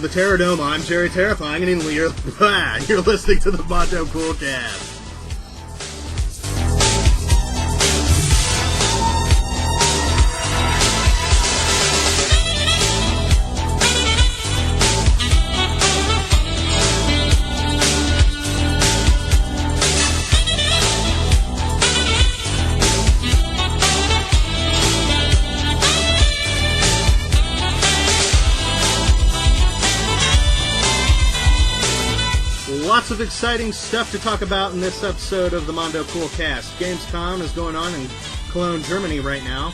the Terror Dome, I'm JerryTerrifying, and you're listening to the Mondo Coolcast. Lots of exciting stuff to talk about in this episode of the Mondo Coolcast. Gamescom is going on in Cologne, Germany right now.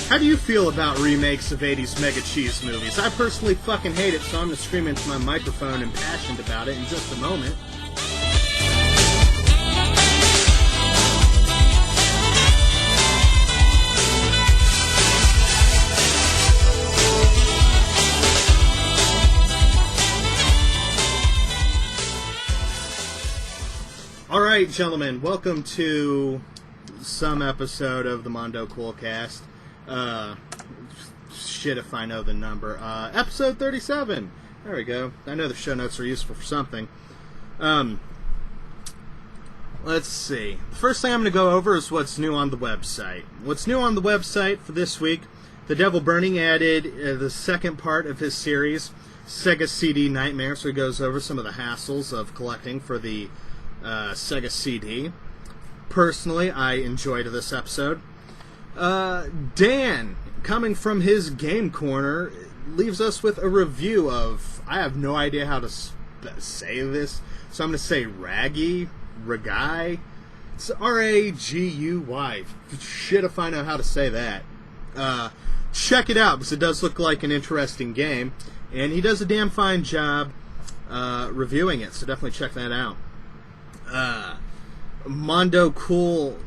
How do you feel about remakes of 80s mega cheese movies? I personally fucking hate it, so I'm going to scream into my microphone impassioned about it in just a moment. Alright, gentlemen, welcome to some episode of the Mondo Coolcast. Shit if I know the number. Episode 37. There we go. I know the show notes are useful for something. Let's see. The first thing I'm going to go over is what's new on the website. What's new on the website for this week, The Devil Burning added the second part of his series, Sega CD Nightmare, so he goes over some of the hassles of collecting for the Sega CD. Personally, I enjoyed this episode. Dan, coming from his Game Corner, leaves us with a review of, I have no idea how to say this, so I'm going to say Raguy. It's R-A-G-U-Y. Shit if I know how to say that. Check it out, because it does look like an interesting game, and he does a damn fine job reviewing it, so definitely check that out. Mondo Cool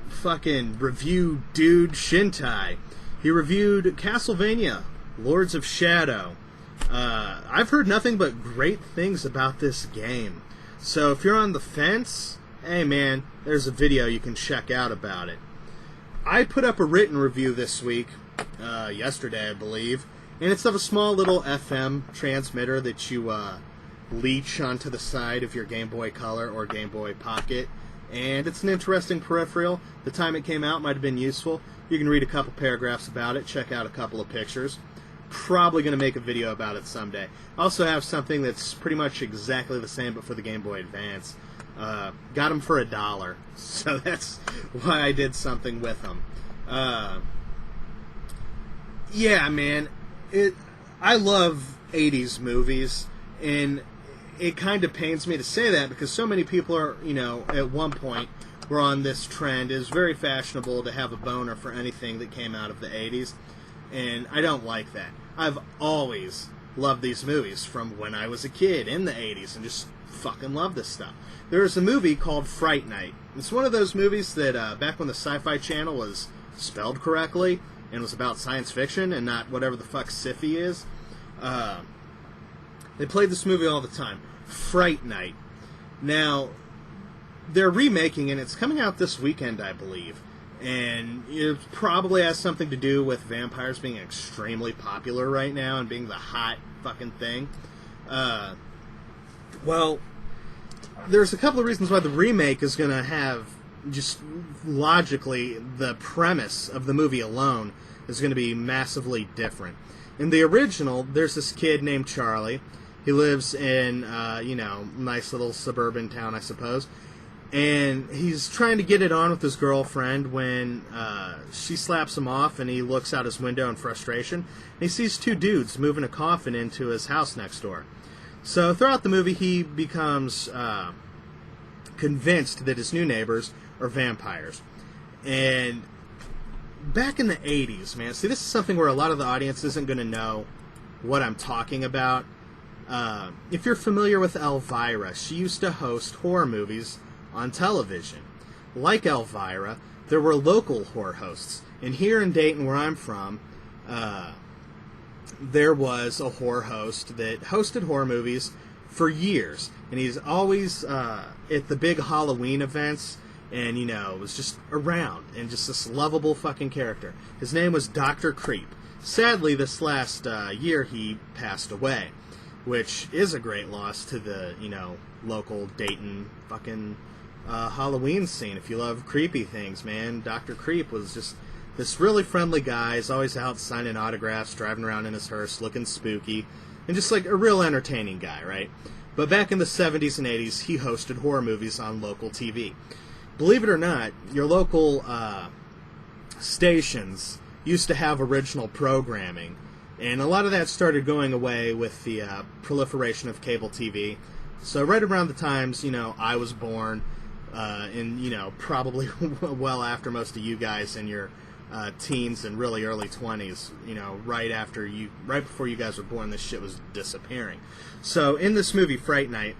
fucking review dude Shintai. He reviewed Castlevania, Lords of Shadow. I've heard nothing but great things about this game. So if you're on the fence, hey man, there's a video you can check out about it. I put up a written review this week, yesterday I believe, and it's of a small little FM transmitter that you leech onto the side of your Game Boy Color or Game Boy Pocket. And it's an interesting peripheral. The time it came out might have been useful. You can read a couple paragraphs about it, check out a couple of pictures. Probably going to make a video about it someday. I also have something that's pretty much exactly the same, but for the Game Boy Advance. Got them for $1, so that's why I did something with them. Yeah, man. I love 80s movies, and it kind of pains me to say that because so many people are, at one point were on this trend. It was very fashionable to have a boner for anything that came out of the 80s, and I don't like that. I've always loved these movies from when I was a kid in the 80s and just fucking love this stuff. There's a movie called Fright Night. It's one of those movies that back when the Sci-Fi Channel was spelled correctly and was about science fiction and not whatever the fuck sci-fi is, they played this movie all the time. Fright Night. Now, they're remaking it. It's coming out this weekend, I believe. And it probably has something to do with vampires being extremely popular right now and being the hot fucking thing. Well, there's a couple of reasons why the remake is going to have, just logically, the premise of the movie alone is going to be massively different. In the original, there's this kid named Charlie. He lives in, nice little suburban town, I suppose. And he's trying to get it on with his girlfriend when she slaps him off and he looks out his window in frustration. And he sees two dudes moving a coffin into his house next door. So throughout the movie, he becomes convinced that his new neighbors are vampires. And back in the 80s, man, see, this is something where a lot of the audience isn't going to know what I'm talking about. If you're familiar with Elvira, she used to host horror movies on television. Like Elvira, there were local horror hosts. And here in Dayton, where I'm from, there was a horror host that hosted horror movies for years. And he's always at the big Halloween events, and, you know, was just around, and just this lovable fucking character. His name was Dr. Creep. Sadly, this last year, he passed away, which is a great loss to the, you know, local Dayton fucking Halloween scene. If you love creepy things, man, Dr. Creep was just this really friendly guy. He's always out signing autographs, driving around in his hearse, looking spooky, and just like a real entertaining guy, right? But back in the 70s and 80s, he hosted horror movies on local TV. Believe it or not, your local stations used to have original programming, and a lot of that started going away with the proliferation of cable TV. So right around the times, you know, I was born, and, you know, probably well after most of you guys in your teens and really early 20s, you know, right before you guys were born, this shit was disappearing. So in this movie, Fright Night,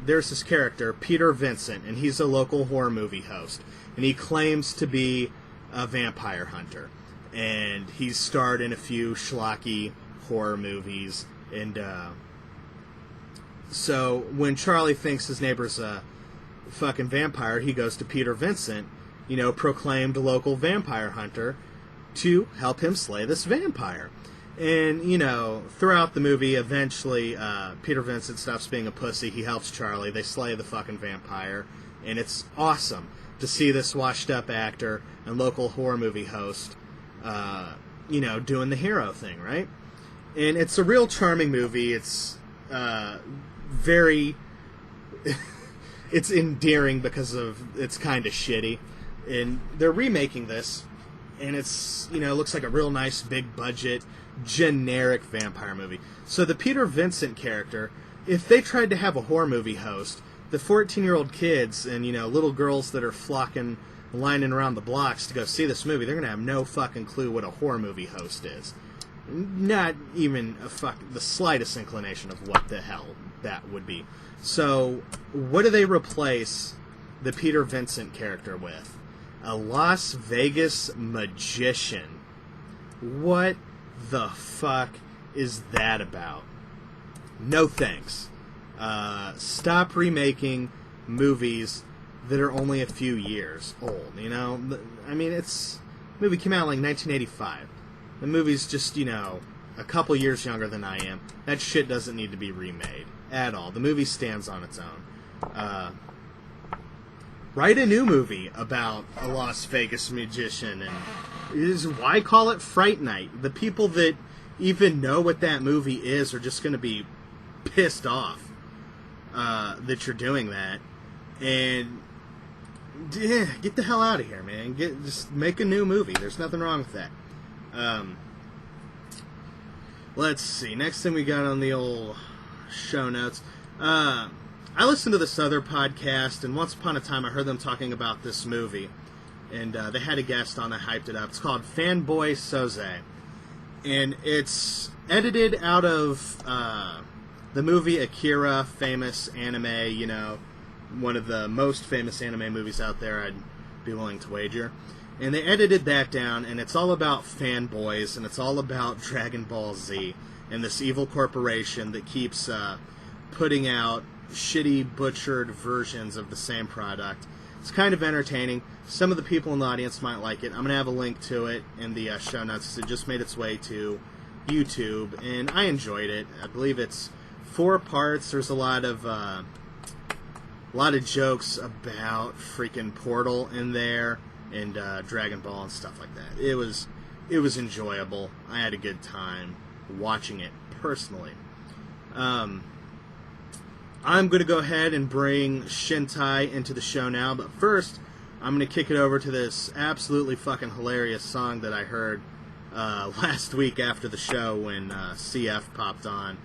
there's this character, Peter Vincent, and he's a local horror movie host, and he claims to be a vampire hunter, and he's starred in a few schlocky horror movies, and so when Charlie thinks his neighbor's a fucking vampire, he goes to Peter Vincent, you know, proclaimed local vampire hunter, to help him slay this vampire. And, you know, throughout the movie, eventually, Peter Vincent stops being a pussy. He helps Charlie. They slay the fucking vampire. And it's awesome to see this washed-up actor and local horror movie host, you know, doing the hero thing, right? And it's a real charming movie. It's very... it's endearing because of it's kind of shitty. And they're remaking this, and it's, you know, looks like a real nice, big-budget, generic vampire movie. So the Peter Vincent character, if they tried to have a horror movie host, the 14-year-old kids and, you know, little girls that are flocking, lining around the blocks to go see this movie, they're going to have no fucking clue what a horror movie host is. Not even the slightest inclination of what the hell that would be. So, what do they replace the Peter Vincent character with? A Las Vegas magician. What the fuck is that about? No thanks. Stop remaking movies that are only a few years old, you know? I mean, the movie came out in like 1985. The movie's just, you know, a couple years younger than I am. That shit doesn't need to be remade at all. The movie stands on its own. Write a new movie about a Las Vegas magician, and why call it Fright Night? The people that even know what that movie is are just going to be pissed off that you're doing that. And get the hell out of here, man. Just make a new movie. There's nothing wrong with that. Let's see. Next thing we got on the old show notes. I listened to this other podcast, and once upon a time I heard them talking about this movie. And they had a guest on that hyped it up. It's called Fanboy Soze. And it's edited out of the movie Akira, famous anime, you know, one of the most famous anime movies out there, I'd be willing to wager. And they edited that down, and it's all about fanboys, and it's all about Dragon Ball Z, and this evil corporation that keeps putting out shitty, butchered versions of the same product. It's kind of entertaining. Some of the people in the audience might like it. I'm going to have a link to it in the show notes. It just made its way to YouTube, and I enjoyed it. I believe it's 4 parts. There's a lot of jokes about freaking Portal in there, and Dragon Ball and stuff like that. It was enjoyable. I had a good time watching it personally. I'm going to go ahead and bring Shintai into the show now, but first, I'm going to kick it over to this absolutely fucking hilarious song that I heard last week after the show when CF popped on.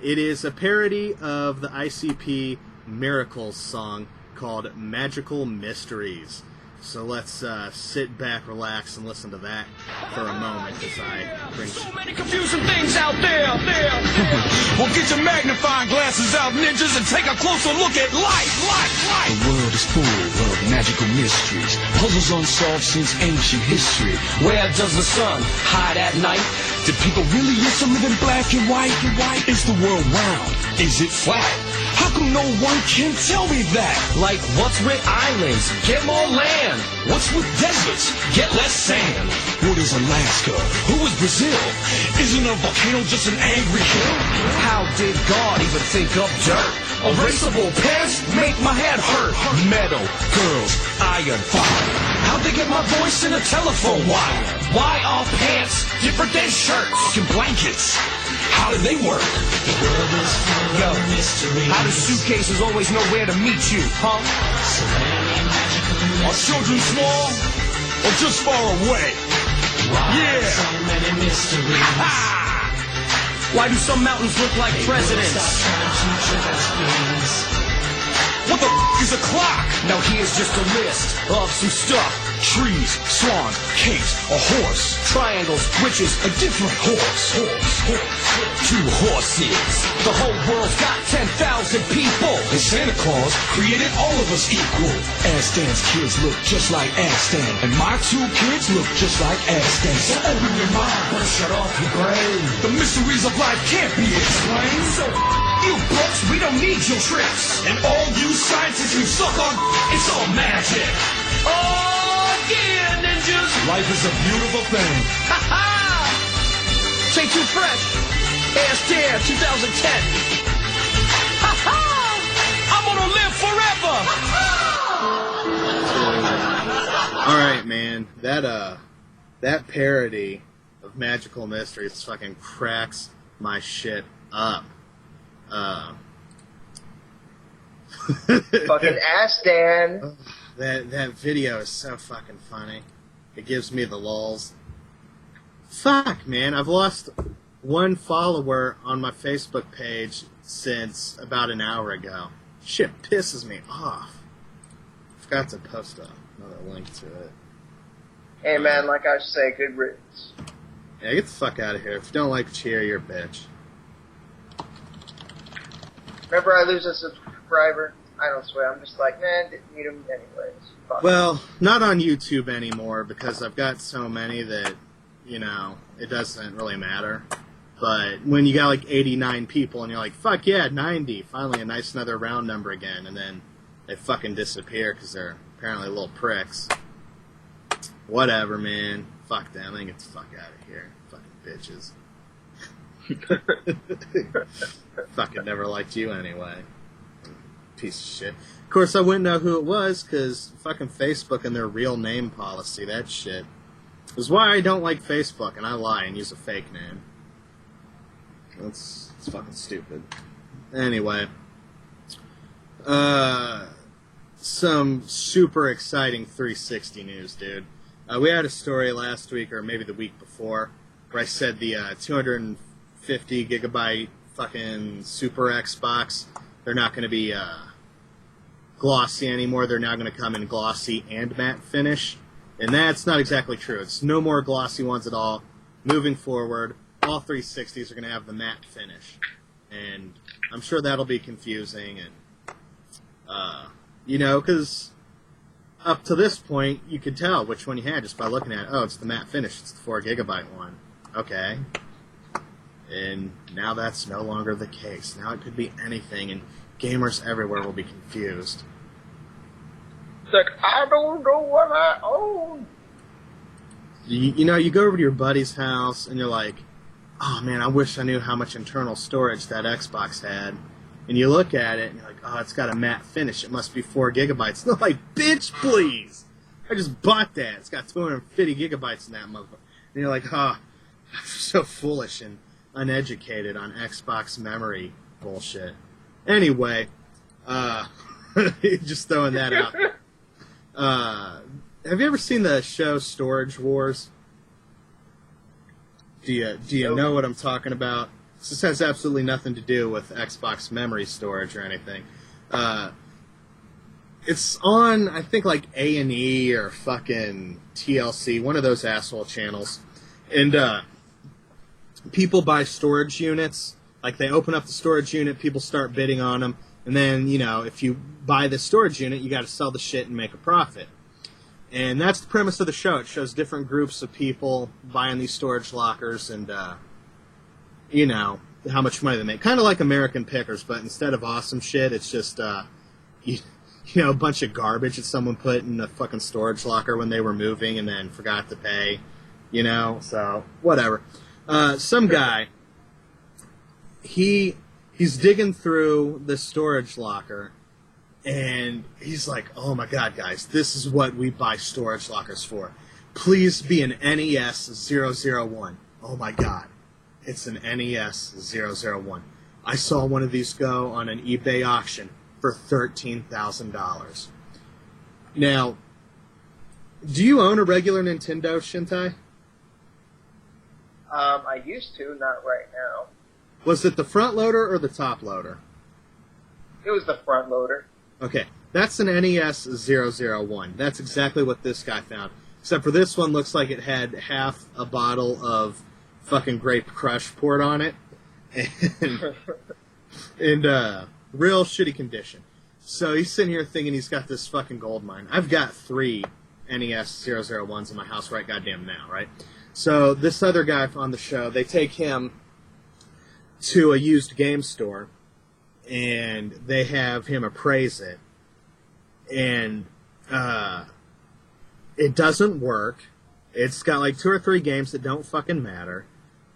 It is a parody of the ICP Miracles song called Magical Mysteries. So let's sit back, relax, and listen to that for a moment as I bring... So many confusing things out there. Well, get your magnifying glasses out, ninjas, and take a closer look at life. The world is full of magical mysteries, puzzles unsolved since ancient history. Where does the sun hide at night? Did people really used to live in black and white? Is the world round? Is it flat? How come no one can tell me that? Like, what's with islands? Get more land. What's with deserts? Get less sand. What is Alaska? Who is Brazil? Isn't a volcano just an angry hill? How did God even think of dirt? Erasable pants make my head hurt. Metal, girls, iron, fire. How'd they get my voice in a telephone wire? Why are pants different than shirts? Fucking blankets. How do they work? The world is full of mysteries. How do suitcases always know where to meet you, huh? So many magical Are children small or just far away? Yeah. So many mysteries. Ha! Why do some mountains look like presidents? What the is a clock? Now here's just a list of some stuff. Trees, swans, capes, a horse. Triangles, witches, A different horse. Two horses. the whole world's got 10,000 people. And Santa Claus created all of us equal. Stan's kids look just like Stan. And my two kids look just like Stan. So open your mind, but shut off your brain. The mysteries of life can't be explained. So you books, we don't need your tricks. And all you scientists who suck on, It's all magic. Oh, yeah, ninjas. life is a beautiful thing. Ha ha! Stay too fresh. Ass Dare 2010. Ha ha! I'm gonna live forever. All right, man. That parody of Magical Mysteries fucking cracks my shit up. Fucking ass, Dan. That video is so fucking funny. It gives me the lulz. Fuck, man. I've lost one follower on my Facebook page since about an hour ago. Shit pisses me off. Forgot to post another link to it. Hey, man, like I say, good riddance. Yeah, get the fuck out of here. If you don't like cheer, you're a bitch. Whenever I lose a subscriber, I don't swear. I'm just like, man, didn't need him anyways. Fuck. Well, not on YouTube anymore because I've got so many that, you know, it doesn't really matter. But when you got like 89 people and you're like, fuck yeah, 90, finally a nice another round number again, and then they fucking disappear because they're apparently little pricks. Whatever, man. Fuck them. I can get the fuck out of here. Fucking bitches. Fucking never liked you anyway. Piece of shit. Of course, I wouldn't know who it was because fucking Facebook and their real name policy, that shit. Is why I don't like Facebook and I lie and use a fake name. It's fucking stupid. Anyway. Some super exciting 360 news, dude. We had a story last week, or maybe the week before, where I said the 250 gigabyte fucking Super Xbox, they're not going to be glossy anymore. They're now going to come in glossy and matte finish. And that's not exactly true. It's no more glossy ones at all. Moving forward, all 360s are going to have the matte finish. And I'm sure that'll be confusing. And, you know, because up to this point, you could tell which one you had just by looking at it. Oh, it's the matte finish. It's the 4 gigabyte one. Okay. And now that's no longer the case. Now it could be anything, and gamers everywhere will be confused. It's like, I don't know what I own. You know, you go over to your buddy's house, and you're like, oh man, I wish I knew how much internal storage that Xbox had. And you look at it, and you're like, oh, it's got a matte finish. It must be 4 gigabytes. And they're like, bitch, please. I just bought that. It's got 250 gigabytes in that motherfucker. And you're like, oh, I'm so foolish and uneducated on Xbox memory bullshit. Anyway, just throwing that out there. Have you ever seen the show Storage Wars? Do you know what I'm talking about? This has absolutely nothing to do with Xbox memory storage or anything. It's on, I think, like A&E or fucking TLC, one of those asshole channels. And people buy storage units. Like, they open up the storage unit, people start bidding on them, and then, you know, if you buy the storage unit, you got to sell the shit and make a profit. And that's the premise of the show. It shows different groups of people buying these storage lockers and, you know, how much money they make. Kind of like American Pickers, but instead of awesome shit, it's just, you know, a bunch of garbage that someone put in a fucking storage locker when they were moving and then forgot to pay, you know? So, whatever. Some guy, he's digging through the storage locker, and he's like, oh my god, guys, this is what we buy storage lockers for. Please be an NES 001. Oh my god, it's an NES 001. I saw one of these go on an eBay auction for $13,000. Now, do you own a regular Nintendo, Shintai? I used to, not right now. Was it the front loader or the top loader? It was the front loader. Okay, that's an NES 001. That's exactly what this guy found. Except for this one looks like it had half a bottle of fucking Grape Crush poured on it. And real shitty condition. So he's sitting here thinking he's got this fucking gold mine. I've got 3 NES 001s in my house right goddamn now, right? So this other guy on the show, they take him to a used game store, and they have him appraise it. And it doesn't work. It's got like 2 or 3 games that don't fucking matter.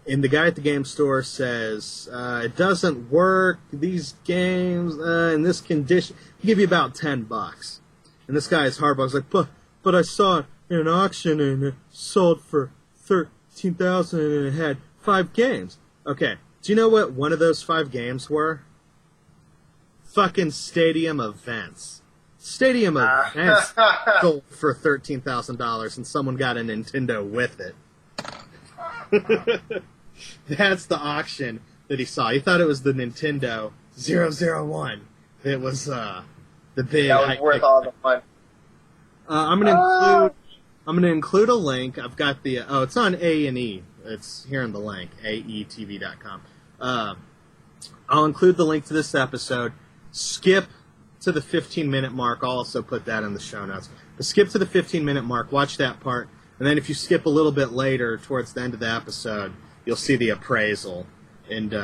And the guy at the game store says, it doesn't work, these games, in this condition, I'll give you about $10. And this guy is hardball. He's like, but I saw it in an auction and it sold for $13,000 and it had 5 games. Okay, do you know what one of those 5 games were? Fucking Stadium Events. Stadium Events sold for $13,000 and someone got a Nintendo with it. That's the auction that he saw. He thought it was the Nintendo 001. It was the big. That was worth all the money. I'm gonna include a link. I've got the it's on A&E. It's here in the link, aetv.com. I'll include the link to this episode. Skip to the 15-minute mark. I'll also put that in the show notes. But skip to the 15-minute mark. Watch that part. And then if you skip a little bit later, towards the end of the episode, you'll see the appraisal. And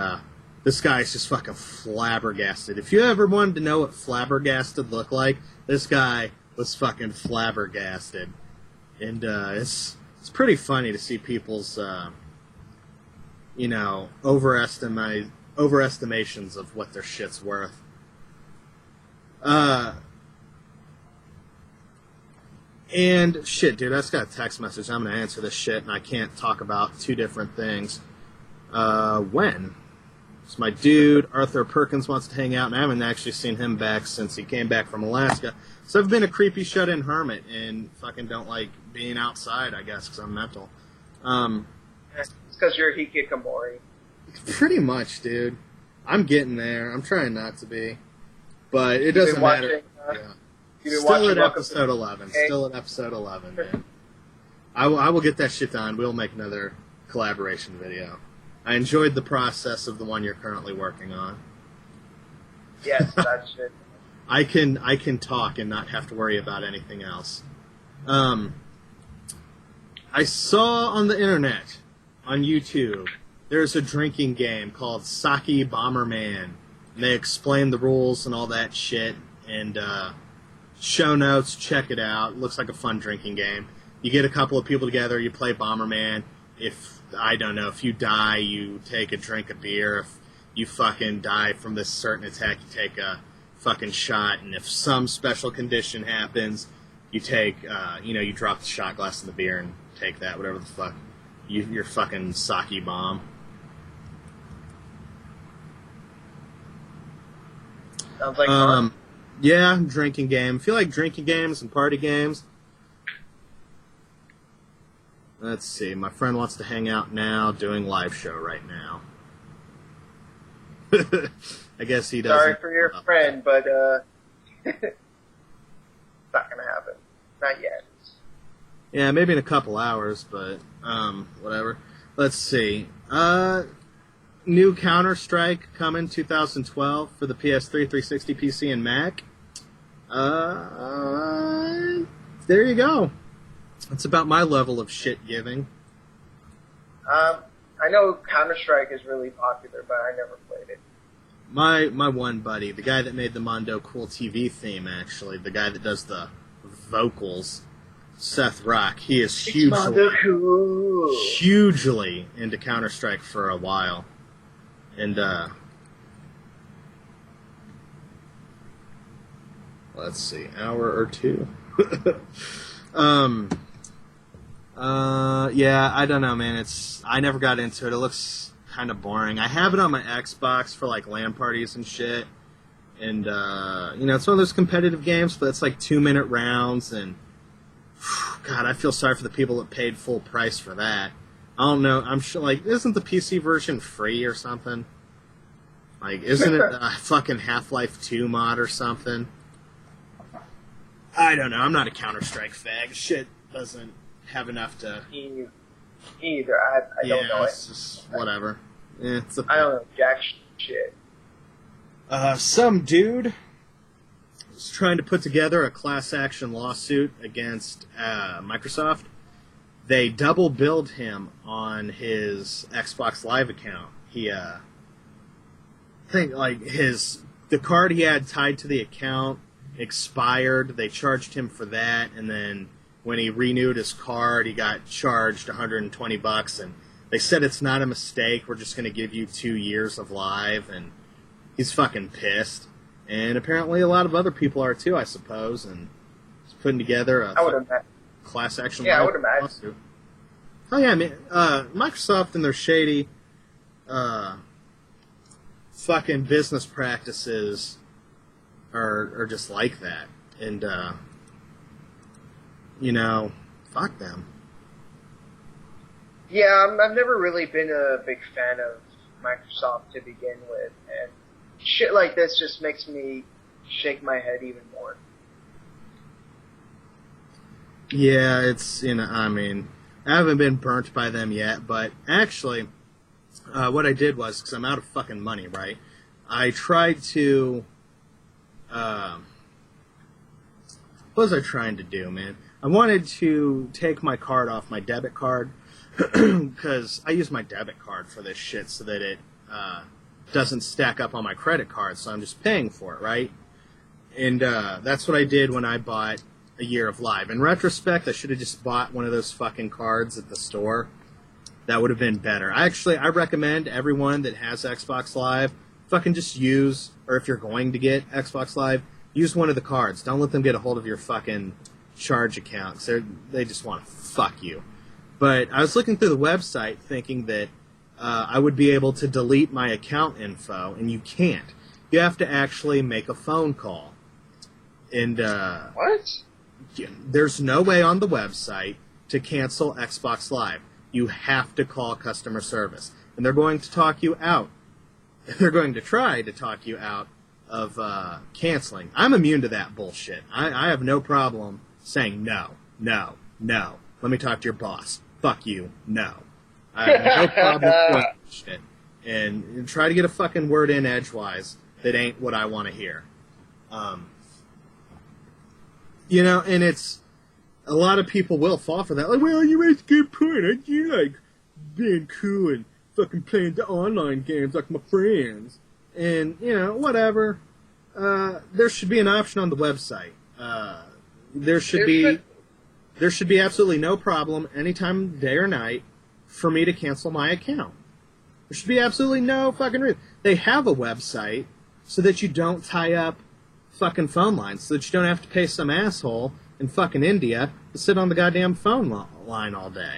this guy's just fucking flabbergasted. If you ever wanted to know what flabbergasted looked like, this guy was fucking flabbergasted. And it's pretty funny to see people's, you know, overestimations of what their shit's worth. And, shit, dude, I just got a text message. I'm going to answer this shit, and I can't talk about 2 different things. When? So my dude, Arthur Perkins, wants to hang out, and I haven't actually seen him back since he came back from Alaska. So I've been a creepy shut-in hermit, and fucking don't like being outside, I guess, because I'm mental. It's because you're hikikomori. Pretty much, dude. I'm getting there. I'm trying not to be. But it doesn't matter. Yeah. Still at episode 11. Okay. Still at episode 11, man. I will get that shit done. We'll make another collaboration video. I enjoyed the process of the one you're currently working on. Yes, that shit. I can talk and not have to worry about anything else. I saw on the internet, on YouTube, there's a drinking game called Sake Bomberman. And they explain the rules and all that shit. And, show notes, check it out. It looks like a fun drinking game. You get a couple of people together, you play Bomberman. If, I don't know, if you die, you take a drink of beer. If you fucking die from this certain attack, you take a fucking shot. And if some special condition happens, you take, you drop the shot glass in the beer and take that, whatever the fuck. Your fucking sake bomb. Sounds like fun. Yeah, drinking game. If you like drinking games and party games, let's see. My friend wants to hang out now, doing live show right now. I guess he doesn't. Sorry for your friend, but Not yet. Yeah, maybe in a couple hours, but whatever. Let's see. New Counter-Strike coming 2012 for the PS3, 360, PC, and Mac. There you go. That's about my level of shit giving. I know Counter-Strike is really popular, but I never played it. My one buddy, the guy that made the Mondo Cool TV theme, actually, the guy that does the vocals, Seth Rock, he is hugely into Counter-Strike for a while. And, let's see, hour or two. Yeah, I don't know, man. I never got into it. It looks kind of boring. I have it on my Xbox for, like, LAN parties and shit. And, it's one of those competitive games, but it's like 2-minute rounds, and, God, I feel sorry for the people that paid full price for that. I don't know. I'm sure, like, isn't the PC version free or something? Like, isn't it a fucking Half-Life 2 mod or something? I don't know. I'm not a Counter-Strike fag. Shit doesn't have enough to... Either. I don't know it's just whatever. Yeah, I don't know jack shit. Some dude was trying to put together a class action lawsuit against Microsoft. They double billed him on his Xbox Live account. He, the card he had tied to the account expired. They charged him for that, and then when he renewed his card, he got charged $120, and they said it's not a mistake. We're just going to give you 2 years of Live, and he's fucking pissed. And apparently a lot of other people are too, I suppose, and he's putting together a class action I would imagine. lawsuit. Oh yeah, I mean, Microsoft and their shady fucking business practices are just like that. And, fuck them. Yeah, I've never really been a big fan of Microsoft to begin with, and shit like this just makes me shake my head even more. Yeah, it's, I haven't been burnt by them yet, but actually, what I did was, because I'm out of fucking money, right? I tried to, what was I trying to do, man? I wanted to take my card off my debit card, because I use my debit card for this shit so that it doesn't stack up on my credit card, so I'm just paying for it, right? And that's what I did when I bought a year of Live. In retrospect, I should have just bought one of those fucking cards at the store. That would have been better. I recommend everyone that has Xbox Live, fucking just use, or if you're going to get Xbox Live, use one of the cards. Don't let them get a hold of your fucking charge accounts. They just want to fuck you. But I was looking through the website thinking that I would be able to delete my account info, and you can't. You have to actually make a phone call. And, What? There's no way on the website to cancel Xbox Live. You have to call customer service. And they're going to talk you out. They're going to try to talk you out of canceling. I'm immune to that bullshit. I have no problem saying no. Let me talk to your boss. Fuck you. No. I have no problem with that shit. And try to get a fucking word in edgewise that ain't what I want to hear. And it's... A lot of people will fall for that. Like, well, you make a good point. I do like being cool and fucking playing the online games like my friends. And, whatever. There should be an option on the website. There should be absolutely no problem anytime, day or night, for me to cancel my account. There should be absolutely no fucking reason. They have a website so that you don't tie up fucking phone lines, so that you don't have to pay some asshole in fucking India to sit on the goddamn phone line all day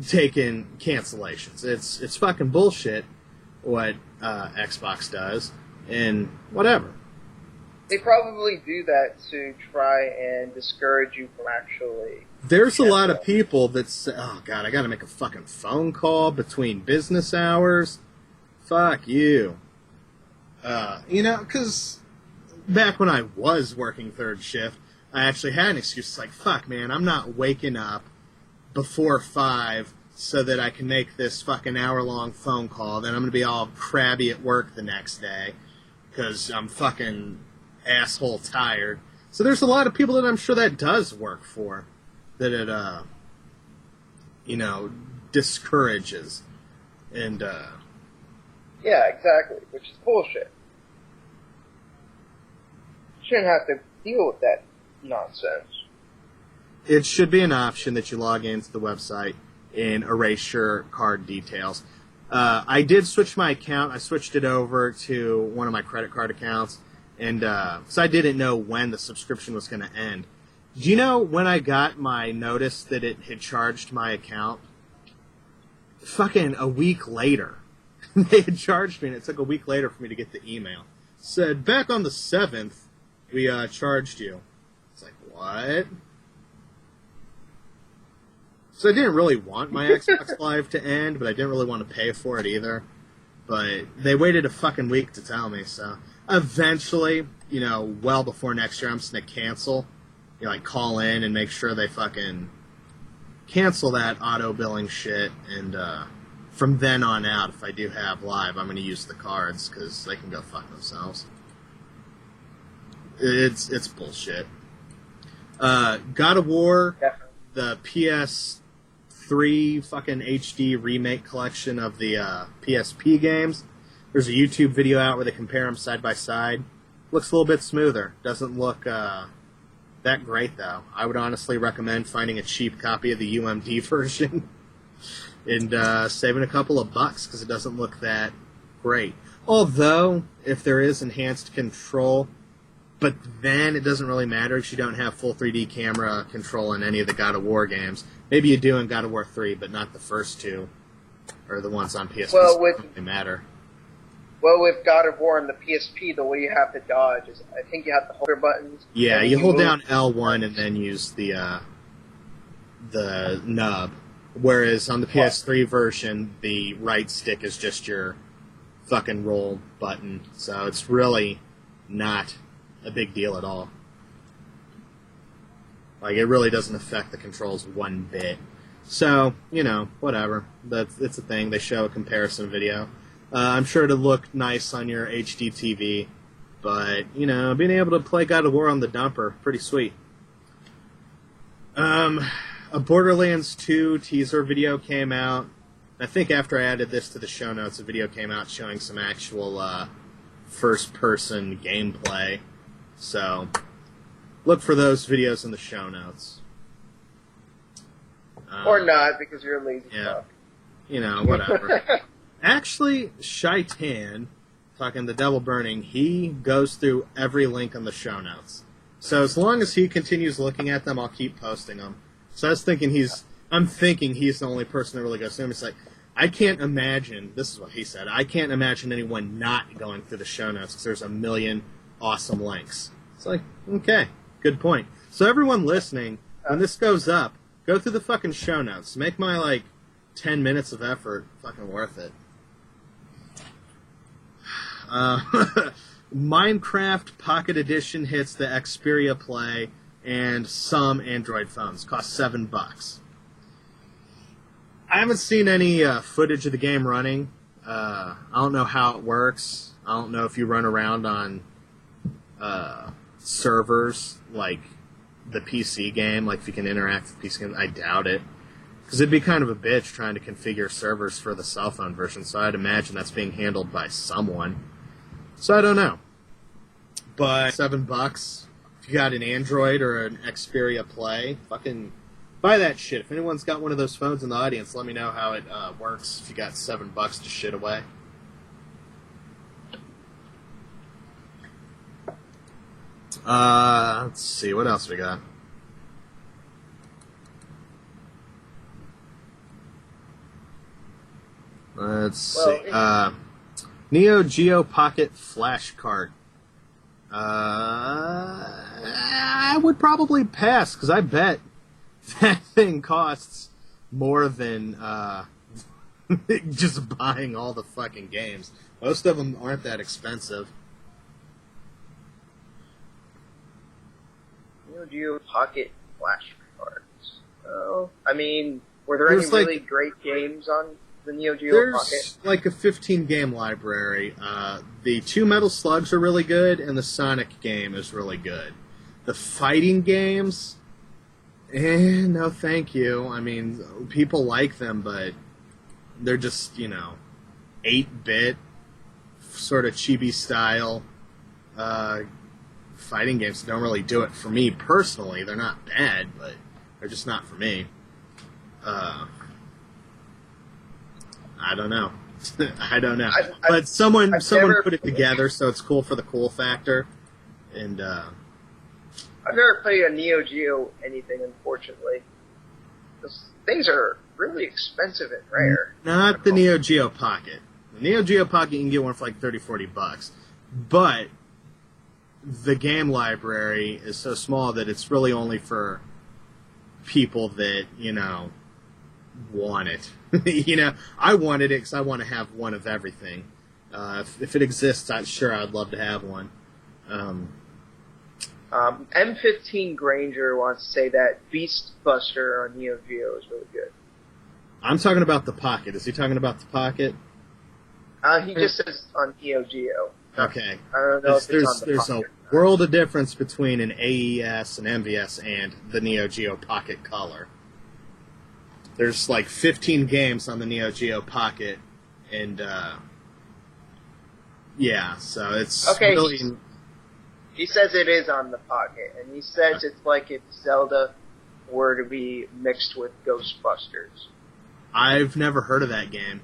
taking cancellations. It's fucking bullshit what Xbox does, and whatever. They probably do that to try and discourage you from actually... There's a lot of people that say, oh god, I gotta make a fucking phone call between business hours. Fuck you. Because back when I was working third shift, I actually had an excuse. It's like, fuck, man, I'm not waking up before 5 so that I can make this fucking hour-long phone call. Then I'm going to be all crabby at work the next day because I'm fucking asshole tired. So there's a lot of people that I'm sure that does work for, that it, discourages. And, Yeah, exactly, which is bullshit. You shouldn't have to deal with that nonsense. it should be an option that you log into the website and erase your card details. I did switch my account. I switched it over to one of my credit card accounts, and so I didn't know when the subscription was going to end. Do you know when I got my notice that it had charged my account? Fucking a week later. They had charged me, and it took a week later for me to get the email. It said, back on the 7th, we charged you. It's like, what? So I didn't really want my Xbox Live to end, but I didn't really want to pay for it either. But they waited a fucking week to tell me, so eventually, well before next year, I'm just going to cancel. Call in and make sure they fucking cancel that auto-billing shit, and from then on out, if I do have Live, I'm going to use the cards, because they can go fuck themselves. It's bullshit. God of War, the PS3 fucking HD remake collection of the PSP games. There's a YouTube video out where they compare them side by side. Looks a little bit smoother. Doesn't look that great, though. I would honestly recommend finding a cheap copy of the UMD version and saving a couple of bucks, because it doesn't look that great. Although, if there is enhanced control, but then it doesn't really matter because you don't have full 3D camera control in any of the God of War games. Maybe you do in God of War 3, but not the first two, or the ones on PSP. Well, so it doesn't really matter. Well, with God of War and the PSP, the way you have to dodge is, I think you have to hold your buttons. Yeah, you hold down L1 and then use the nub. Whereas on the PS3 version, the right stick is just your fucking roll button. So it's really not a big deal at all. It really doesn't affect the controls one bit. So, whatever. It's a thing. They show a comparison video. I'm sure it'll look nice on your HD TV, but, being able to play God of War on the dumper, pretty sweet. A Borderlands 2 teaser video came out. I think after I added this to the show notes, a video came out showing some actual first-person gameplay. So, look for those videos in the show notes. Or not, because you're a lazy fuck. Whatever. Actually, Shaitan, fucking the Devil Burning, he goes through every link on the show notes. So as long as he continues looking at them, I'll keep posting them. So I'm thinking he's the only person that really goes through them. It's like, I can't imagine, this is what he said, I can't imagine anyone not going through the show notes because there's a million awesome links. It's like, okay, good point. So everyone listening, when this goes up, go through the fucking show notes. Make my, 10 minutes of effort fucking worth it. Minecraft Pocket Edition hits the Xperia Play and some Android phones. Cost $7. I haven't seen any footage of the game running. I don't know how it works. I don't know if you run around on servers like the PC game, if you can interact with PC game. I doubt it. Because it'd be kind of a bitch trying to configure servers for the cell phone version, so I'd imagine that's being handled by someone. So I don't know. But $7, if you got an Android or an Xperia Play, fucking buy that shit. If anyone's got one of those phones in the audience, let me know how it works if you got $7 to shit away. Let's see, what else we got? Let's see. Neo Geo Pocket Flash Cart. I would probably pass, because I bet that thing costs more than just buying all the fucking games. Most of them aren't that expensive. Neo Geo Pocket flashcards. Oh, I mean, were there There's any really great games on the Neo Geo There's Pocket? like a 15-game library. The 2 Metal Slugs are really good, and the Sonic game is really good. The fighting games, no thank you. I mean, people like them, but they're just, 8-bit, sort of chibi style fighting games that don't really do it for me personally. They're not bad, but they're just not for me. I don't know. I don't know. But someone put it together, so it's cool for the cool factor. And I've never played a Neo Geo anything, unfortunately. Those things are really expensive and rare. Not the Neo Geo Pocket. The Neo Geo Pocket, you can get one for like $30-$40. But the game library is so small that it's really only for people that, want it. I wanted it because I want to have one of everything. If it exists, I'd love to have one. M15 Granger wants to say that Beast Buster on Neo Geo is really good. I'm talking about the Pocket. Is he talking about the Pocket? He just says on Neo Geo. Okay. I don't know if it's on the There's Pocket. a world of difference between an AES, an MVS, and the Neo Geo Pocket Color. There's like 15 games on the Neo Geo Pocket, and so it's Okay, really... He says it is on the Pocket, and he says it's like if Zelda were to be mixed with Ghostbusters. I've never heard of that game.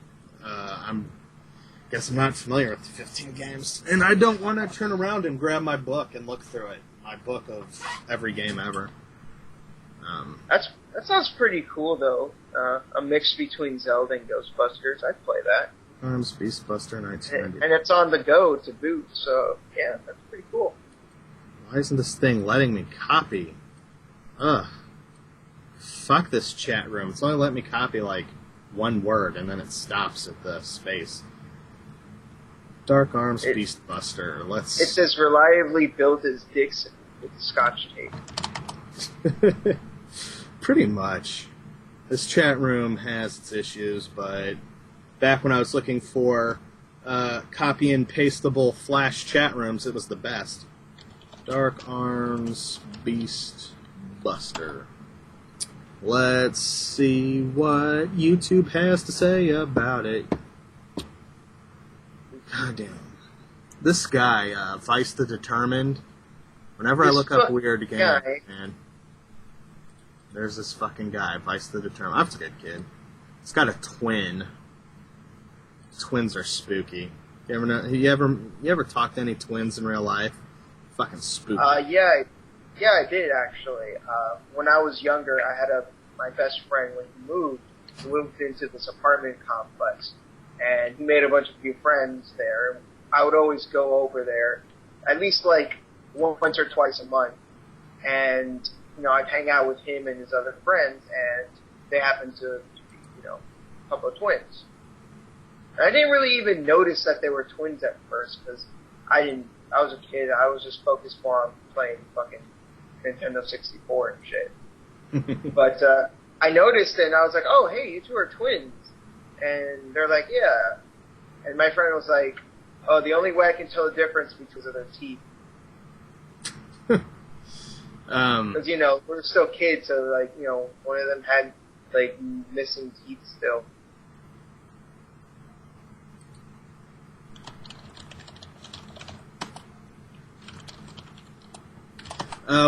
Guess I'm not familiar with the 15 games. And I don't want to turn around and grab my book and look through it. My book of every game ever. That sounds pretty cool, though. A mix between Zelda and Ghostbusters. I'd play that. Arms Beastbuster 1990. And it's on the go to boot, so yeah, that's pretty cool. Why isn't this thing letting me copy? Ugh. Fuck this chat room. It's only letting me copy like one word, and then it stops at the space. Dark Arms Beastbuster. It's as reliably built as Dixon with Scotch tape. Pretty much. This chat room has its issues, but back when I was looking for copy and pastable Flash chat rooms, it was the best. Dark Arms Beast Buster. Let's see what YouTube has to say about it. God damn. This guy, Vice the Determined, whenever I look up weird games, man, there's this fucking guy, Vice the Determined. That's a good kid. He's got a twin. Twins are spooky. You ever talk to any twins in real life? Fucking spooky. Yeah, I did actually. When I was younger, I had my best friend when he moved into this apartment complex, and he made a bunch of new friends there. I would always go over there, at least like once or twice a month, and I'd hang out with him and his other friends, and they happened to be, a couple of twins. And I didn't really even notice that they were twins at first, because I was a kid, I was just focused more on playing fucking Nintendo 64 and shit. But I noticed it, and I was like, oh, hey, you two are twins. And they're like, yeah. And my friend was like, oh, the only way I can tell the difference because of their teeth. Because, we're still kids, so, like, one of them had, like, missing teeth still.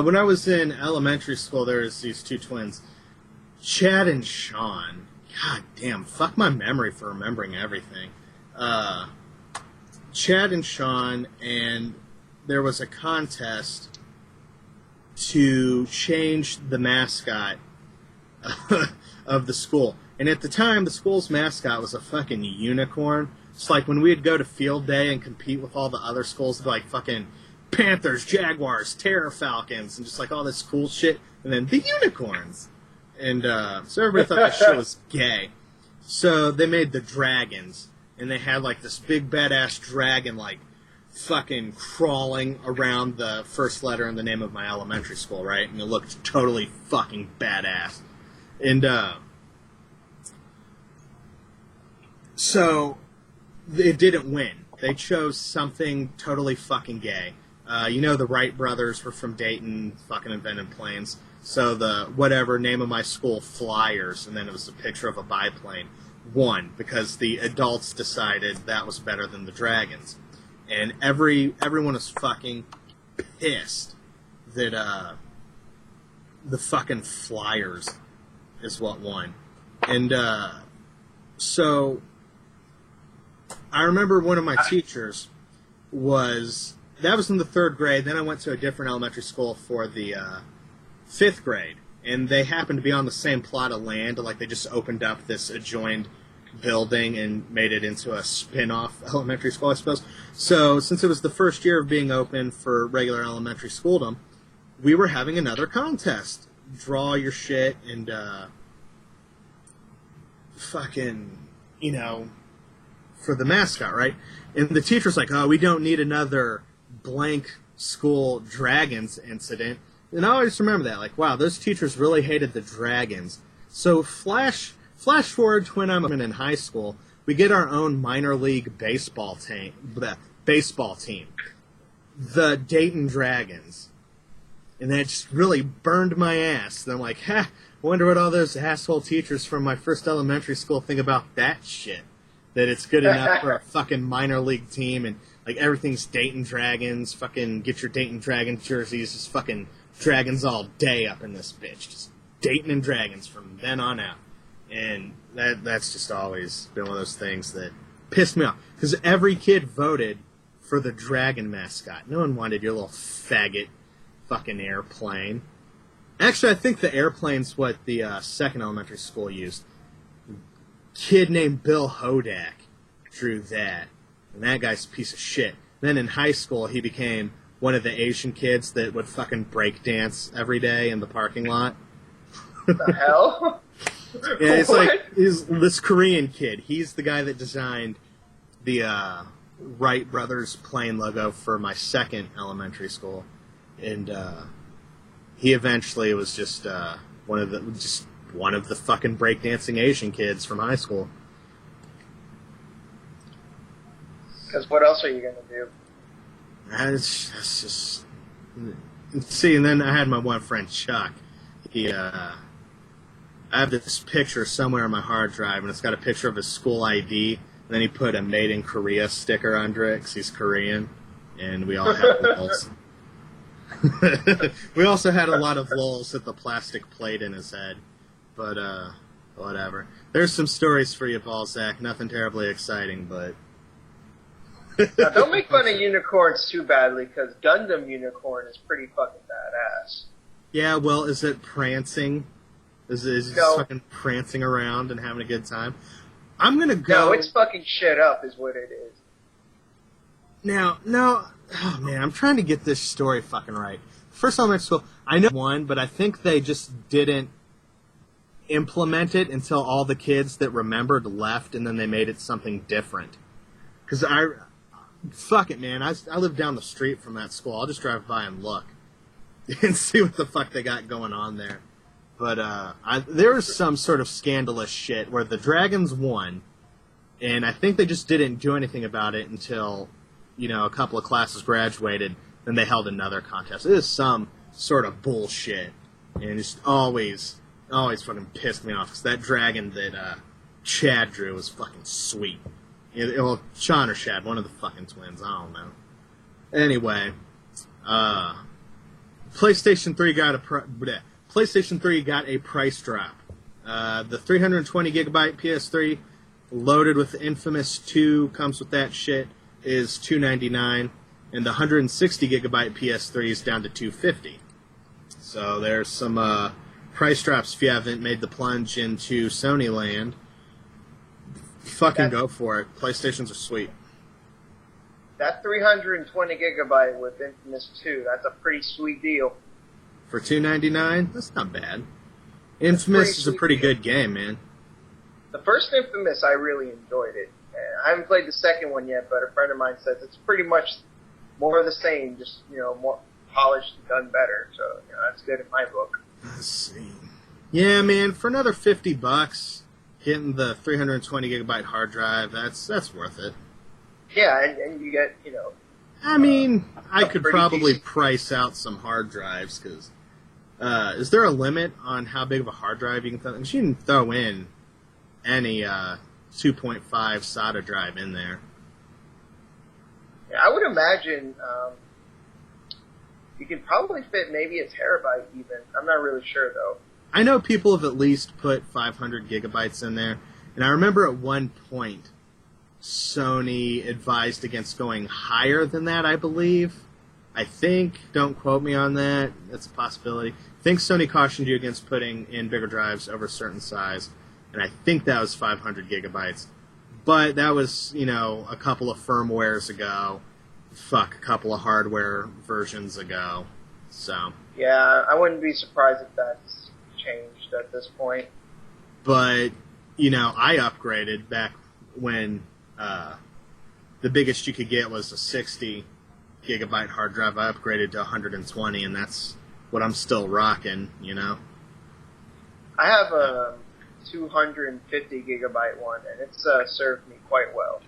When I was in elementary school, there was these two twins, Chad and Sean. God damn, fuck my memory for remembering everything. Chad and Sean, and there was a contest to change the mascot of the school. And at the time, the school's mascot was a fucking unicorn. It's like when we'd go to field day and compete with all the other schools, it'd be like fucking Panthers, Jaguars, Terror Falcons, and just like all this cool shit. And then the unicorns. And so everybody thought that shit was gay. So they made the dragons. And they had like this big badass dragon like fucking crawling around the first letter in the name of my elementary school, right? And it looked totally fucking badass. And, so, it didn't win. They chose something totally fucking gay. The Wright brothers were from Dayton, fucking invented planes. So the, whatever, name of my school, Flyers, and then it was a picture of a biplane, won, because the adults decided that was better than the Dragons. And everyone was fucking pissed that, the fucking Flyers is what won. And, so, I remember one of my teachers that was in the 3rd grade, then I went to a different elementary school for the, 5th grade, and they happened to be on the same plot of land, like they just opened up this adjoined building and made it into a spin-off elementary school, I suppose. So, since it was the first year of being open for regular elementary schooldom, we were having another contest. Draw your shit and, fucking, for the mascot, right? And the teacher's like, oh, we don't need another blank school Dragons incident. And I always remember that, like, wow, those teachers really hated the Dragons. So flash forward to when I'm in high school, we get our own minor league baseball team, the Dayton Dragons. And that just really burned my ass. And I'm like, I wonder what all those asshole teachers from my first elementary school think about that shit. That it's good enough for a fucking minor league team, and, like, everything's Dayton Dragons, fucking get your Dayton Dragons jerseys, just fucking Dragons all day up in this bitch. Just Dayton and Dragons from then on out. And that's just always been one of those things that pissed me off. Because every kid voted for the dragon mascot. No one wanted your little faggot fucking airplane. Actually, I think the airplane's what the 2nd elementary school used. Kid named Bill Hodak drew that. And that guy's a piece of shit. Then in high school, he became one of the Asian kids that would fucking break dance every day in the parking lot. The hell? Yeah, it's like this Korean kid. He's the guy that designed the Wright Brothers plane logo for my 2nd elementary school, and he eventually was just one of the fucking breakdancing Asian kids from high school. Because what else are you gonna do? That's just... See, and then I had my one friend, Chuck. I have this picture somewhere on my hard drive, and it's got a picture of his school ID, and then he put a Made in Korea sticker under it, because he's Korean, and we all had Lulz. We also had a lot of Lulz with the plastic plate in his head, but, whatever. There's some stories for you, Balzac, nothing terribly exciting, but... Now, don't make fun of unicorns too badly, because Gundam Unicorn is pretty fucking badass. Yeah, well, is it prancing? Is it just fucking prancing around and having a good time? I'm gonna go... No, it's fucking shit up is what it is. Now, oh man, I'm trying to get this story fucking right. First elementary school, I know one, but I think they just didn't implement it until all the kids that remembered left, and then they made it something different. Because fuck it, man, I live down the street from that school. I'll just drive by and look and see what the fuck they got going on there. But there was some sort of scandalous shit where the Dragons won, and I think they just didn't do anything about it until, a couple of classes graduated, then they held another contest. It is some sort of bullshit, and it just always fucking pissed me off, because that dragon that Chad drew was fucking sweet. Well, Sean or Shad, one of the fucking twins, I don't know. Anyway, PlayStation 3 got a price drop. The 320 gigabyte PS3 loaded with the infamous 2 comes with that shit is $299, and the 160 gigabyte PS3 is down to $250. So there's some price drops if you haven't made the plunge into Sony land. Fucking go for it. PlayStations are sweet. That 320 gigabyte with Infamous 2, that's a pretty sweet deal. For $299? That's not bad. Infamous is a pretty good game, man. The first Infamous, I really enjoyed it. I haven't played the second one yet, but a friend of mine says it's pretty much more of the same, just, more polished and done better. So, that's good in my book. Let's see. Yeah, man, for another $50, getting the 320 gigabyte hard drive, that's worth it. Yeah, and you get, I mean, I could pretty probably decent. price out some hard drives, because is there a limit on how big of a hard drive you can throw? Because you can throw in any 2.5 SATA drive in there. Yeah, I would imagine you could probably fit maybe a terabyte even. I'm not really sure, though. I know people have at least put 500 gigabytes in there, and I remember at one point Sony advised against going higher than that, I believe. I think, don't quote me on that, that's a possibility. I think Sony cautioned you against putting in bigger drives over a certain size, and I think that was 500 gigabytes. But that was, a couple of firmwares ago. A couple of hardware versions ago. So. Yeah, I wouldn't be surprised if that's changed at this point. But, I upgraded back when the biggest you could get was a 60 gigabyte hard drive. I upgraded to 120, and that's what I'm still rocking, I have a 250 gigabyte one, and it's served me quite well.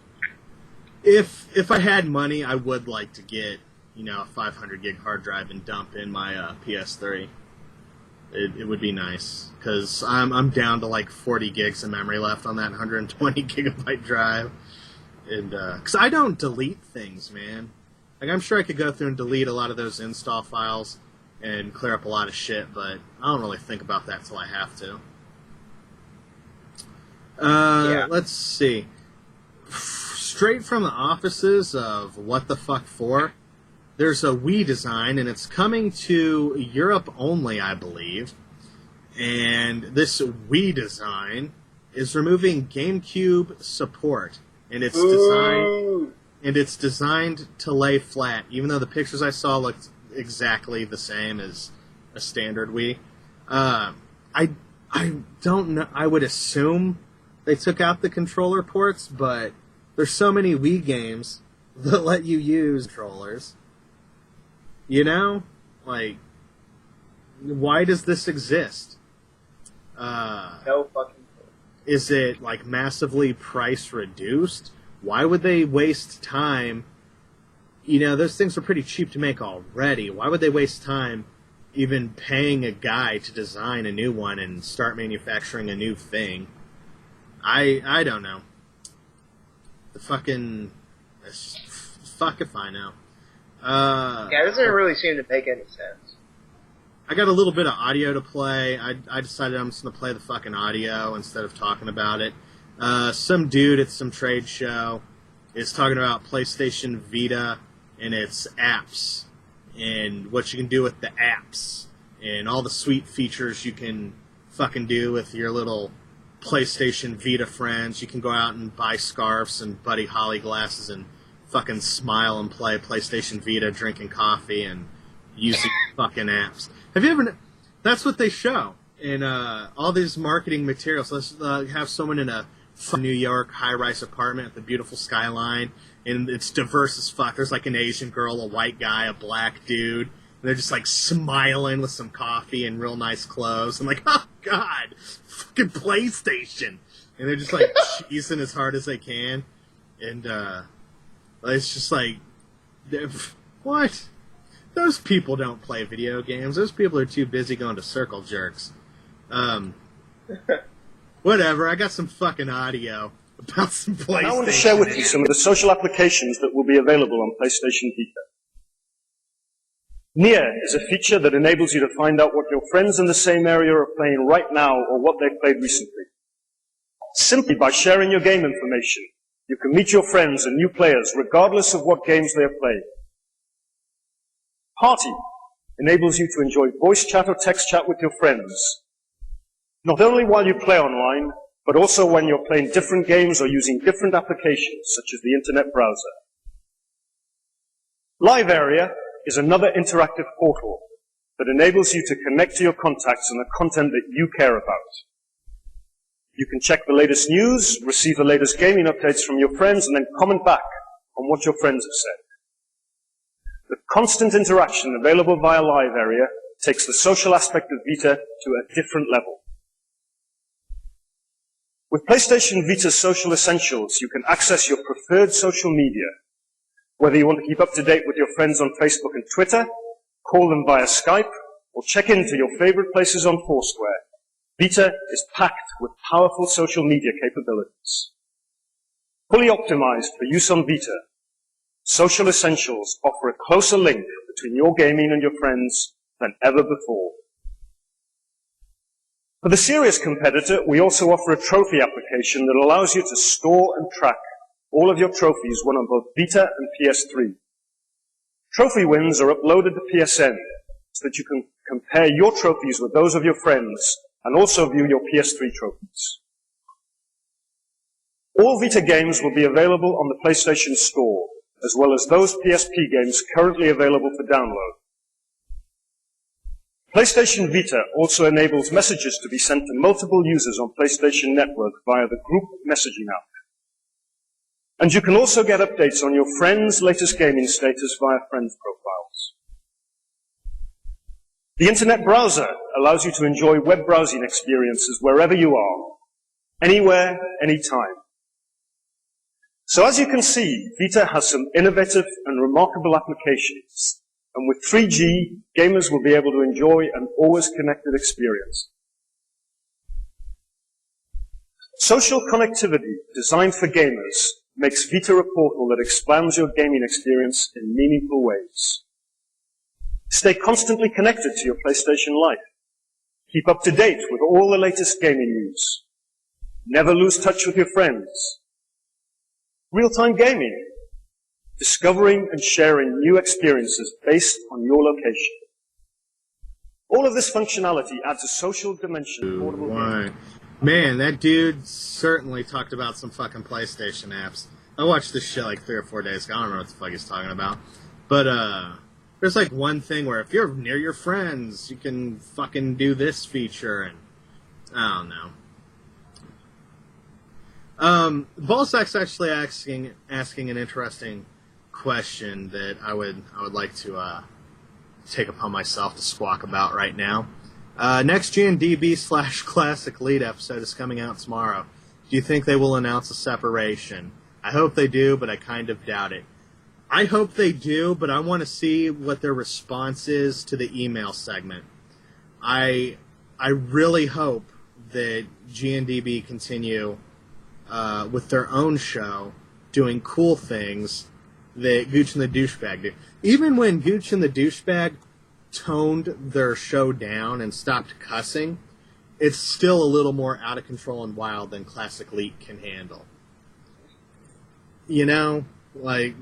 If I had money, I would like to get, a 500 gig hard drive and dump in my PS3. It would be nice, because I'm down to like 40 gigs of memory left on that 120 gigabyte drive. And because I don't delete things, man. Like, I'm sure I could go through and delete a lot of those install files and clear up a lot of shit, but I don't really think about that till I have to. Let's see. Straight from the offices of What the Fuck 4, there's a Wii design, and it's coming to Europe only, I believe. And this Wii design is removing GameCube support, and it's designed to lay flat, even though the pictures I saw looked exactly the same as a standard Wii. I don't know. I would assume they took out the controller ports, but there's so many Wii games that let you use controllers. Like, why does this exist? No fucking clue. Is it, like, massively price reduced? Why would they waste time? Those things are pretty cheap to make already. Why would they waste time even paying a guy to design a new one and start manufacturing a new thing? I don't know. Fuck if I know. Yeah, it doesn't really seem to make any sense. I got a little bit of audio to play. I decided I'm just going to play the fucking audio instead of talking about it. Some dude at some trade show is talking about PlayStation Vita and its apps and what you can do with the apps and all the sweet features you can fucking do with your little PlayStation Vita friends. You can go out and buy scarves and Buddy Holly glasses and fucking smile and play PlayStation Vita drinking coffee and using fucking apps. Have you ever... That's what they show in all these marketing materials. Let's have someone in a New York high-rise apartment with a beautiful skyline, and it's diverse as fuck. There's like an Asian girl, a white guy, a black dude, and they're just like smiling with some coffee and real nice clothes. I'm like, oh god, fucking PlayStation. And they're just like cheesing as hard as they can. And it's just like, what? Those people don't play video games. Those people are too busy going to circle jerks. Whatever, I got some fucking audio about some PlayStation. I want to share with you some of the social applications that will be available on PlayStation Vita. Near is a feature that enables you to find out what your friends in the same area are playing right now or what they've played recently. Simply by sharing your game information, you can meet your friends and new players regardless of what games they are playing. Party enables you to enjoy voice chat or text chat with your friends, not only while you play online, but also when you're playing different games or using different applications, such as the internet browser. Live Area is another interactive portal that enables you to connect to your contacts and the content that you care about. You can check the latest news, receive the latest gaming updates from your friends, and then comment back on what your friends have said. constant interaction available via Live Area takes the social aspect of Vita to a different level. With PlayStation Vita's Social Essentials, you can access your preferred social media. Whether you want to keep up to date with your friends on Facebook and Twitter, call them via Skype, or check into your favorite places on Foursquare, Vita is packed with powerful social media capabilities. Fully optimized for use on Vita, Social Essentials offer a closer link between your gaming and your friends than ever before. For the serious competitor, we also offer a trophy application that allows you to store and track all of your trophies won on both Vita and PS3. Trophy wins are uploaded to PSN so that you can compare your trophies with those of your friends and also view your PS3 trophies. All Vita games will be available on the PlayStation Store, as well as those PSP games currently available for download. PlayStation Vita also enables messages to be sent to multiple users on PlayStation Network via the group messaging app. And you can also get updates on your friends' latest gaming status via friends profiles. The Internet browser allows you to enjoy web browsing experiences wherever you are, anywhere, anytime. So as you can see, Vita has some innovative and remarkable applications. And with 3G, gamers will be able to enjoy an always connected experience. Social connectivity designed for gamers makes Vita a portal that expands your gaming experience in meaningful ways. Stay constantly connected to your PlayStation Life. Keep up to date with all the latest gaming news. Never lose touch with your friends. Real-time gaming. Discovering and sharing new experiences based on your location. All of this functionality adds a social dimension to portable gaming. Man, that dude certainly talked about some fucking PlayStation apps. I watched this shit like 3 or 4 days ago. I don't know what the fuck he's talking about. But, there's like one thing where if you're near your friends, you can fucking do this feature, and I don't know. Ballsack's actually asking an interesting question that I would like to take upon myself to squawk about right now. Next Gen DB / Classic Lead episode is coming out tomorrow. Do you think they will announce a separation? I hope they do, but I kind of doubt it. I hope they do, but I want to see what their response is to the email segment. I really hope that GNDB continue with their own show, doing cool things that Gooch and the Douchebag do. Even when Gooch and the Douchebag toned their show down and stopped cussing, it's still a little more out of control and wild than Classic Leak can handle. You know, like,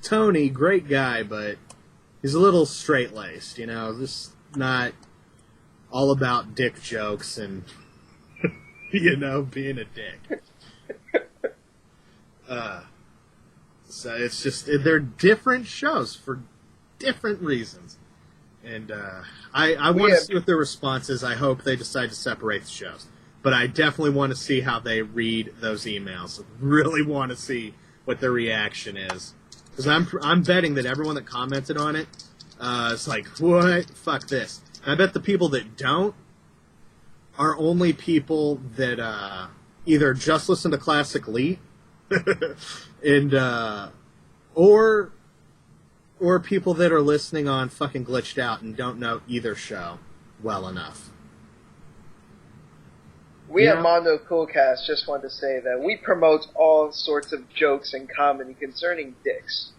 Tony, great guy, but he's a little straight-laced, you know, just not all about dick jokes and, you know, being a dick. So it's just, they're different shows for different reasons. And I want to see what their response is. I hope they decide to separate the shows. But I definitely want to see how they read those emails. Really want to see what their reaction is. Because I'm betting that everyone that commented on it is like, what? Fuck this. And I bet the people that don't are only people that either just listen to Classic Lee and or people that are listening on fucking Glitched Out and don't know either show well enough. We at Mondo Coolcast just want to say that we promote all sorts of jokes and comedy concerning dicks.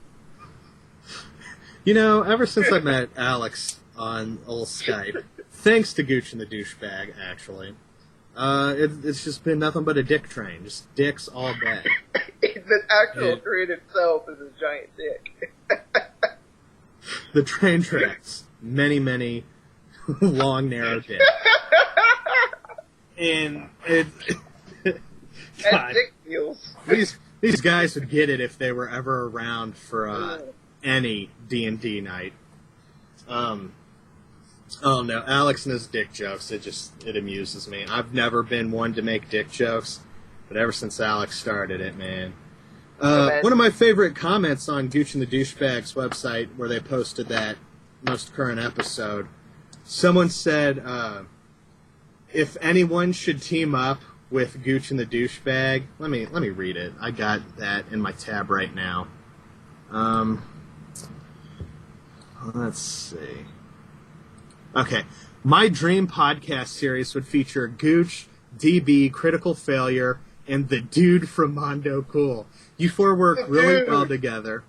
You know, ever since I met Alex on old Skype, thanks to Gooch and the Douchebag, actually, it's just been nothing but a dick train. Just dicks all day. The actual train itself is a giant dick. The train tracks many, many long, narrow dicks. And God, dick wheels. These guys would get it if they were ever around for any D&D night. Oh no, Alex and his dick jokes, it amuses me. I've never been one to make dick jokes, but ever since Alex started it, man, One of my favorite comments on Gooch and the Douchebag's website, where they posted that most current episode, someone said, if anyone should team up with Gooch and the Douchebag, let me read it. I got that in my tab right now. Let's see. Okay. My dream podcast series would feature Gooch, DB, Critical Failure, and the dude from Mondo Cool. You four work really well together.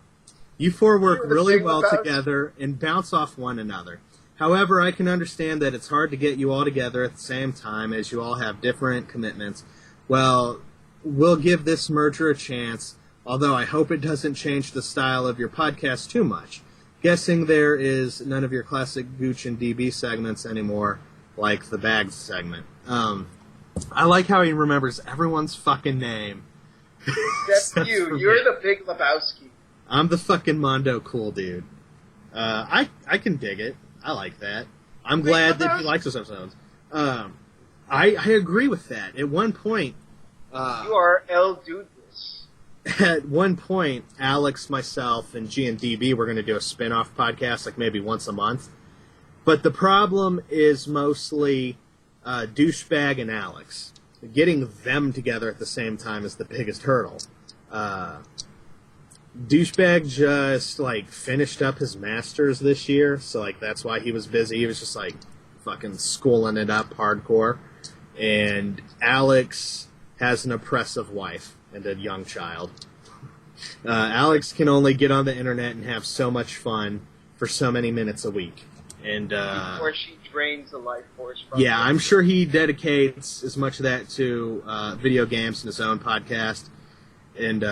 You four work really well together and bounce off one another. However, I can understand that it's hard to get you all together at the same time as you all have different commitments. Well, we'll give this merger a chance, although I hope it doesn't change the style of your podcast too much. Guessing there is none of your classic Gooch and DB segments anymore, like the Bags segment. I like how he remembers everyone's fucking name. Except you. You're the Big Lebowski. I'm the fucking Mondo Cool dude. I can dig it. I like that. I'm glad that he likes those episodes. I agree with that. At one point... you are El Dudeless. At one point, Alex, myself, and G and DB were going to do a spin-off podcast, like maybe once a month. But the problem is mostly Douchebag and Alex. Getting them together at the same time is the biggest hurdle. Douchebag just, finished up his master's this year, so, that's why he was busy. He was just, fucking schooling it up hardcore. And Alex has an oppressive wife and a young child. Alex can only get on the internet and have so much fun for so many minutes a week. And before she drains the life force from yeah, I'm sure he dedicates as much of that to video games and his own podcast. And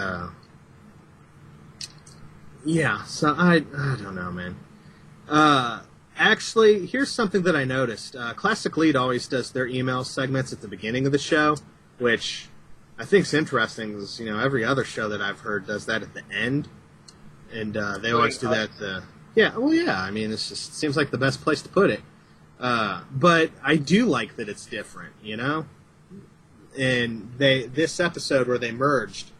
yeah, so I don't know, man. Actually, here's something that I noticed. Classic Lead always does their email segments at the beginning of the show, which I think's interesting, because, every other show that I've heard does that at the end. And they always do that at the... Yeah, well, yeah, I mean, it seems like the best place to put it. But I do like that it's different, And this episode where they merged,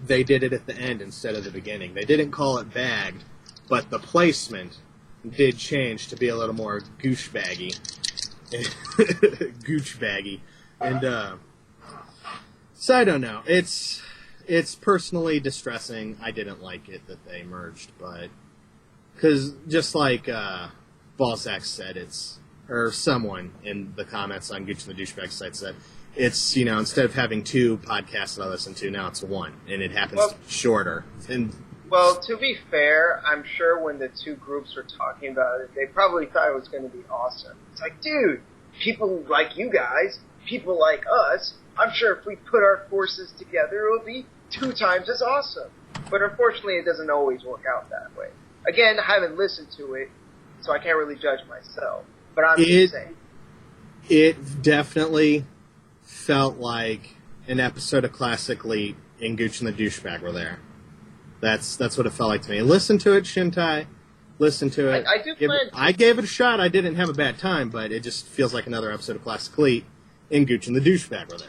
they did it at the end instead of the beginning. They didn't call it bagged, but the placement did change to be a little more gooch-baggy. Gooch-baggy. And, so I don't know. It's personally distressing. I didn't like it that they merged, but... Because, just like Balzac said, or someone in the comments on Gooch and the Douchebag site said, it's, instead of having two podcasts that I listen to, now it's one, and it happens to be shorter. And well, to be fair, I'm sure when the two groups were talking about it, they probably thought it was going to be awesome. It's like, dude, people like you guys, people like us, I'm sure if we put our forces together, it will be 2 times as awesome. But unfortunately, it doesn't always work out that way. Again, I haven't listened to it, so I can't really judge myself. But I'm just saying. It definitely felt like an episode of Classic Lead and Gooch and the Douchebag were there. That's what it felt like to me. Listen to it, Shintai. Listen to it. I gave it a shot. I didn't have a bad time, but it just feels like another episode of Classic Lead and Gooch and the Douchebag were there.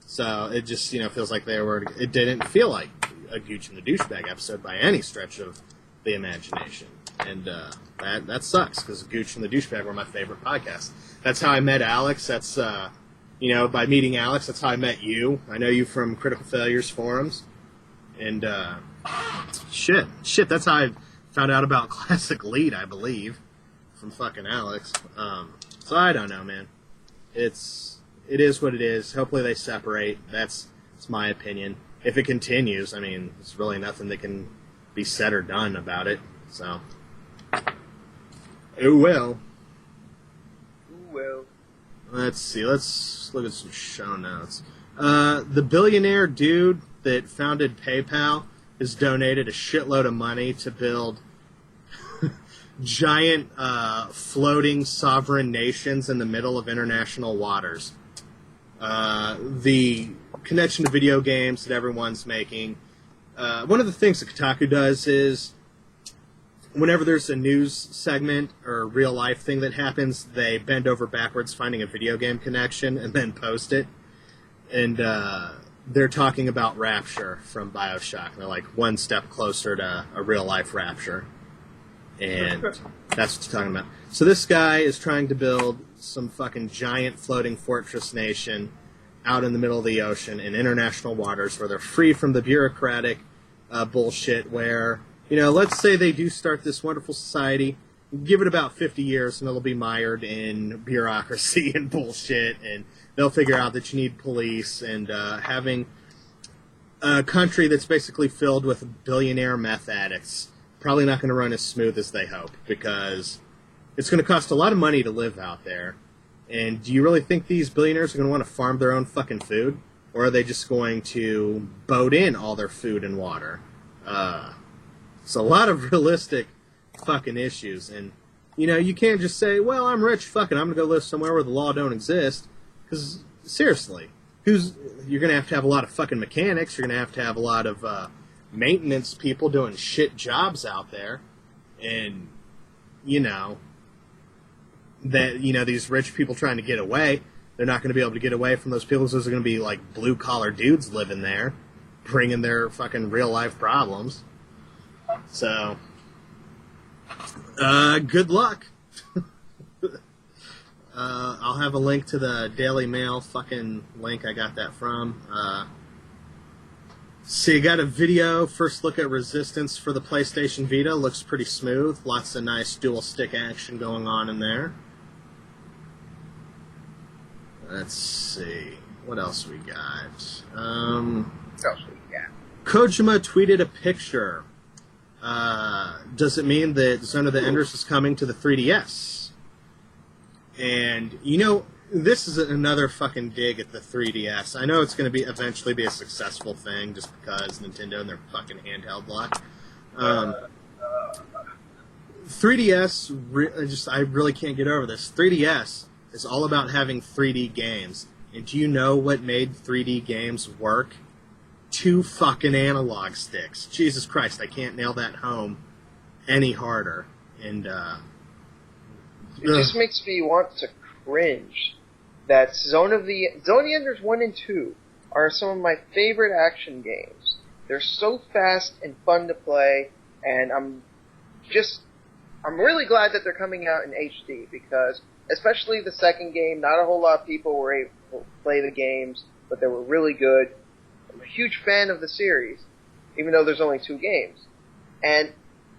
So it just, feels like they were... It didn't feel like a Gooch and the Douchebag episode by any stretch of the imagination. And that sucks, because Gooch and the Douchebag were my favorite podcast. That's how I met Alex. That's, by meeting Alex, that's how I met you. I know you from Critical Failures forums. And, shit, that's how I found out about Classic Lead, I believe, from fucking Alex. So I don't know, man. It is what it is. Hopefully they separate. That's my opinion. If it continues, I mean, there's really nothing that can be said or done about it. So, it will. Let's see. Let's look at some show notes. The billionaire dude that founded PayPal has donated a shitload of money to build giant floating sovereign nations in the middle of international waters. The connection to video games that everyone's making. One of the things that Kotaku does is whenever there's a news segment or a real-life thing that happens, they bend over backwards finding a video game connection and then post it. and they're talking about Rapture from BioShock. And they're like one step closer to a real-life Rapture. And that's what you're talking about. So this guy is trying to build some fucking giant floating fortress nation out in the middle of the ocean in international waters where they're free from the bureaucratic bullshit where, let's say they do start this wonderful society, give it about 50 years and it'll be mired in bureaucracy and bullshit, and they'll figure out that you need police, and having a country that's basically filled with billionaire meth addicts probably not going to run as smooth as they hope, because it's going to cost a lot of money to live out there. And do you really think these billionaires are going to want to farm their own fucking food? Or are they just going to boat in all their food and water? It's a lot of realistic fucking issues. And, you can't just say, well, I'm rich, fuck it, I'm going to go live somewhere where the law don't exist. Because, seriously, you're going to have a lot of fucking mechanics, you're going to have a lot of maintenance people doing shit jobs out there. And, these rich people trying to get away, they're not going to be able to get away from those people, so there's going to be, like, blue-collar dudes living there, bringing their fucking real-life problems. So, good luck. I'll have a link to the Daily Mail fucking link I got that from. So you got a video, first look at Resistance for the PlayStation Vita. Looks pretty smooth. Lots of nice dual-stick action going on in there. Let's see. What else we got? Kojima tweeted a picture. Does it mean that Zone of the Enders is coming to the 3DS? And, this is another fucking dig at the 3DS. I know it's going to eventually be a successful thing, just because Nintendo and their fucking handheld luck. 3DS, I really can't get over this. 3DS is all about having 3D games. And do you know what made 3D games work? 2 fucking analog sticks. Jesus Christ, I can't nail that home any harder. And, it just makes me want to cringe. That Zone of the Enders 1 and 2 are some of my favorite action games. They're so fast and fun to play, and I'm really glad that they're coming out in HD, because especially the second game, not a whole lot of people were able to play the games, but they were really good. I'm a huge fan of the series, even though there's only 2 games. And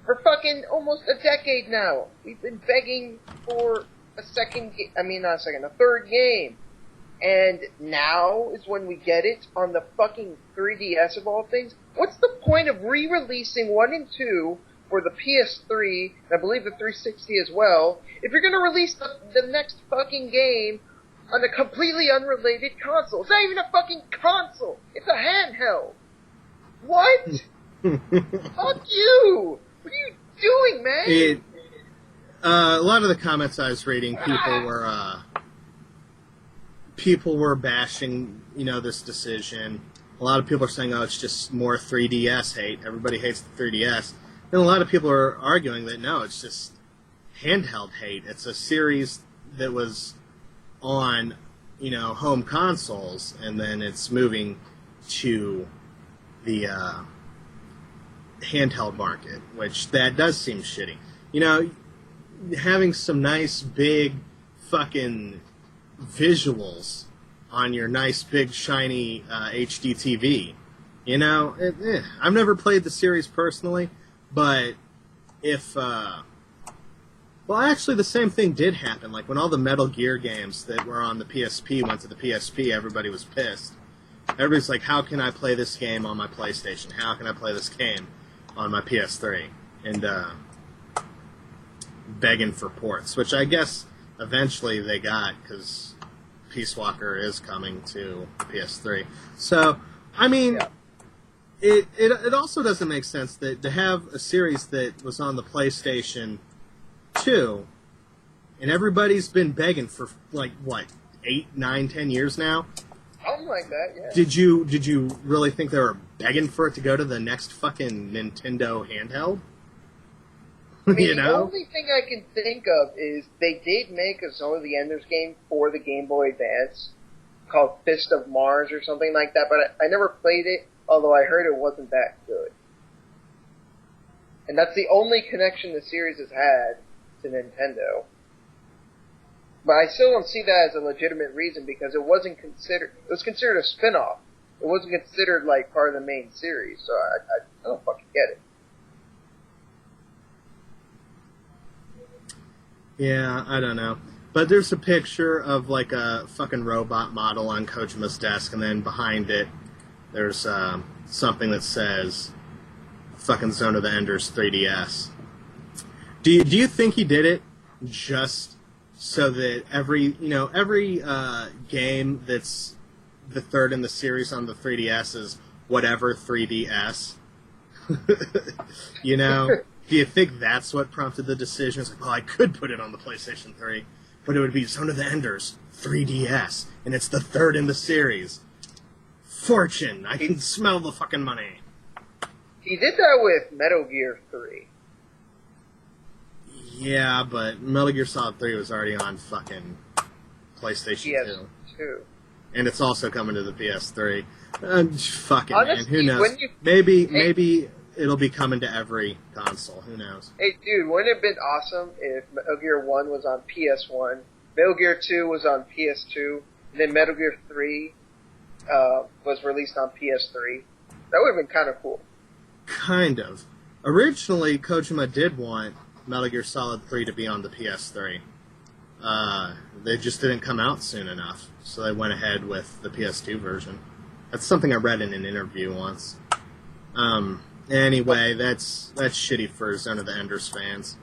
for fucking almost a decade now, we've been begging for a third game. And now is when we get it on the fucking 3DS of all things. What's the point of re-releasing 1 and 2 for the PS3, and I believe the 360 as well, if you're gonna release the next fucking game on a completely unrelated console? It's not even a fucking console! It's a handheld! What? Fuck you! What are you doing, man? A lot of the comments I was reading, people were bashing, this decision. A lot of people are saying, it's just more 3DS hate. Everybody hates the 3DS. And a lot of people are arguing that, no, it's just handheld hate. It's a series that was on, home consoles, and then it's moving to the handheld market, which that does seem shitty. Having some nice, big, fucking visuals on your nice, big, shiny HD TV. I've never played the series personally, but if... actually, the same thing did happen. Like, when all the Metal Gear games that were on the PSP went to the PSP, everybody was pissed. Everybody's like, how can I play this game on my PlayStation? How can I play this game on my PS3? And, begging for ports, which I guess eventually they got, because Peace Walker is coming to PS3. So, it also doesn't make sense that to have a series that was on the PlayStation 2, and everybody's been begging for, 8, 9, 10 years now? Something like that, yeah. Did you really think they were begging for it to go to the next fucking Nintendo handheld? The only thing I can think of is they did make a Zone of the Enders game for the Game Boy Advance, called Fist of Mars or something like that, but I never played it, although I heard it wasn't that good. And that's the only connection the series has had to Nintendo. But I still don't see that as a legitimate reason because it was considered a spin-off. It wasn't considered like part of the main series, so I don't fucking get it. Yeah, I don't know. But there's a picture of like a fucking robot model on Kojima's desk, and then behind it there's something that says fucking Zone of the Enders 3DS. Do you think he did it just so that every game that's the third in the series on the 3DS is whatever 3DS? You know? Do you think that's what prompted the decision? It's like, well, I could put it on the PlayStation 3, but it would be Zone of the Enders 3DS, and it's the third in the series. Fortune! I can smell the fucking money. He did that with Metal Gear 3. Yeah, but Metal Gear Solid 3 was already on fucking PlayStation 2. And it's also coming to the PS3. Fucking Honestly, man, who knows? Maybe it'll be coming to every console. Who knows? Hey, dude, wouldn't it have been awesome if Metal Gear 1 was on PS1, Metal Gear 2 was on PS2, and then Metal Gear 3 was released on PS3? That would have been kind of cool. Kind of. Originally, Kojima did want Metal Gear Solid 3 to be on the PS3. They just didn't come out soon enough, so they went ahead with the PS2 version. That's something I read in an interview once. Anyway, that's shitty for Zone of the Enders fans.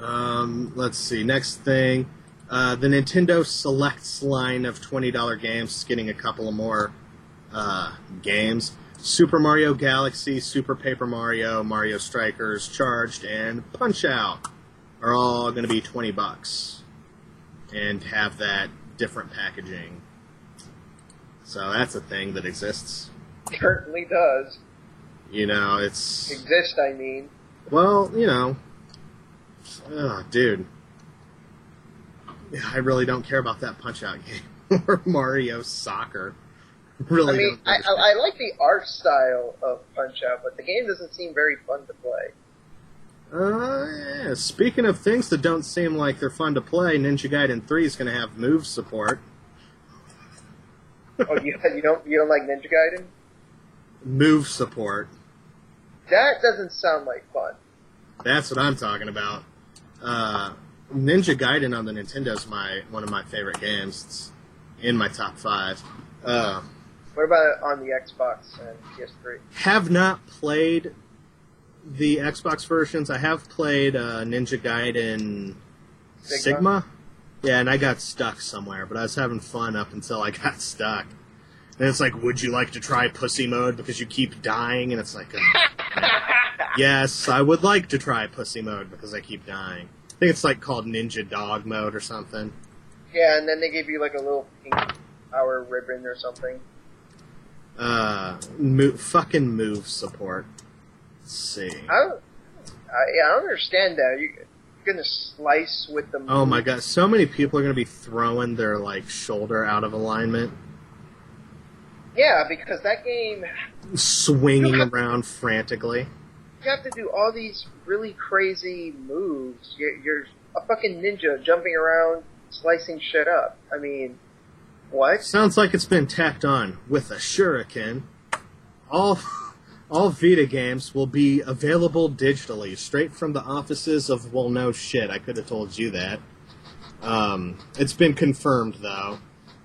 Let's see. Next thing, the Nintendo Selects line of $20 games is getting a couple of more games. Super Mario Galaxy, Super Paper Mario, Mario Strikers, Charged, and Punch-Out! Are all going to be $20 and have that different packaging. So that's a thing that exists. Certainly does. You know, it's... Exist, I mean. Well, you know... Oh, dude. I really don't care about that Punch-Out game. Or Mario Soccer. Really I mean, I like the art style of Punch-Out, but the game doesn't seem very fun to play. Yeah. Speaking of things that don't seem like they're fun to play, Ninja Gaiden 3 is going to have move support. Oh, you don't like Ninja Gaiden? Move support. That doesn't sound like fun. That's what I'm talking about. Ninja Gaiden on the Nintendo is one of my favorite games. It's in my top 5. What about on the Xbox and PS3? Have not played the Xbox versions. I have played Ninja Gaiden Sigma. Yeah, and I got stuck somewhere, but I was having fun up until I got stuck. And it's like, would you like to try pussy mode because you keep dying? And it's like, yes, I would like to try pussy mode because I keep dying. I think it's like called Ninja Dog mode or something. Yeah, and then they give you like a little pink power ribbon or something. Fucking move support. Let's see. I don't understand that. You're gonna slice with the move. Oh my god, so many people are gonna be throwing their like shoulder out of alignment. Yeah, because that game... Swinging around frantically. You have to do all these really crazy moves. You're a fucking ninja jumping around, slicing shit up. I mean, what? Sounds like it's been tacked on with a shuriken. All Vita games will be available digitally, straight from the offices of, well, no shit, I could have told you that. It's been confirmed, though,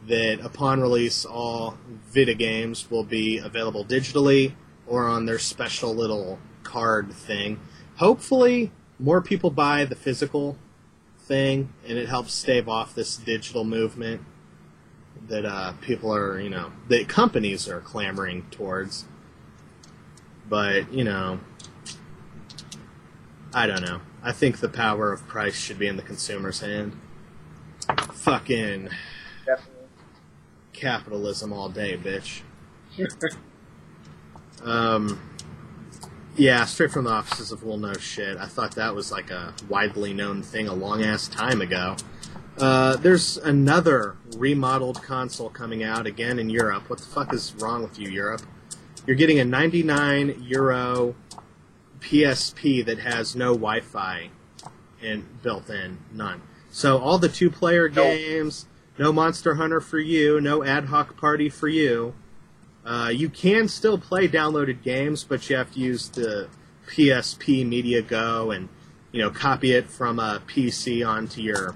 that upon release, all Vita games will be available digitally or on their special little card thing. Hopefully, more people buy the physical thing, and it helps stave off this digital movement that people are, that companies are clamoring towards. But, I don't know. I think the power of price should be in the consumer's hand. Fucking... Definitely. Capitalism all day, bitch. Yeah, straight from the offices of Well No Shit. I thought that was like a widely known thing a long-ass time ago. There's another remodeled console coming out again in Europe. What the fuck is wrong with you, Europe? You're getting a €99 PSP that has no Wi-Fi built in, none. So all the two-player games, no Monster Hunter for you, no Ad Hoc Party for you. You can still play downloaded games, but you have to use the PSP Media Go and copy it from a PC onto your.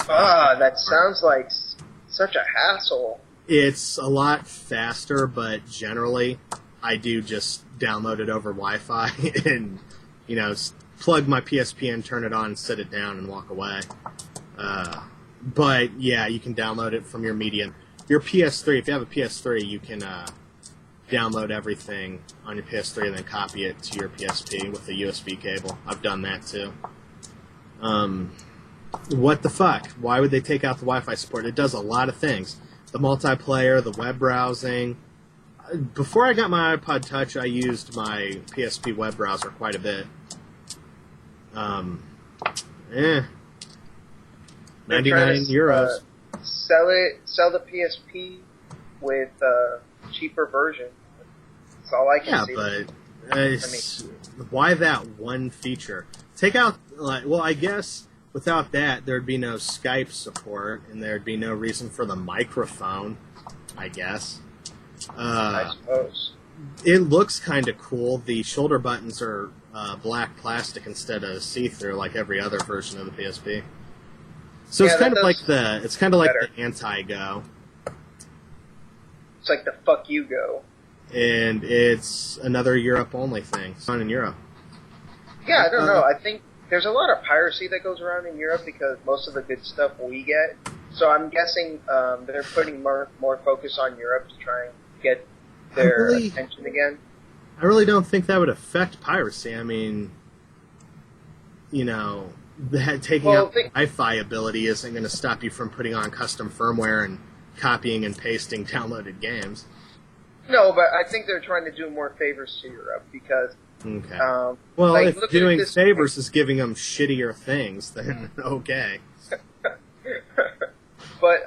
That sounds like such a hassle. It's a lot faster, but generally, I do just download it over Wi-Fi and plug my PSP in, turn it on, and sit it down and walk away. But yeah, you can download it from your media. Your PS3, if you have a PS3, you can download everything on your PS3 and then copy it to your PSP with a USB cable. I've done that too. What the fuck? Why would they take out the Wi-Fi support? It does a lot of things. The multiplayer, the web browsing. Before I got my iPod Touch, I used my PSP web browser quite a bit. 99 euros. Sell the PSP with a cheaper version. That's all I can see. Yeah, but why that one feature? Take out, I guess without that, there'd be no Skype support, and there'd be no reason for the microphone, I guess. I suppose. It looks kind of cool. The shoulder buttons are black plastic instead of see-through, like every other version of the PSP. So it's kind of like the anti-Go. It's like the fuck you Go. And it's another Europe-only thing. It's not in Europe. Yeah, I don't know. I think there's a lot of piracy that goes around in Europe because most of the good stuff we get. So I'm guessing they're putting more focus on Europe to try and get their attention again. I really don't think that would affect piracy. I mean, taking out the Wi-Fi ability isn't going to stop you from putting on custom firmware and copying and pasting downloaded games. No, but I think they're trying to do more favors to Europe because. Okay. If doing favors is giving them shittier things, then okay. But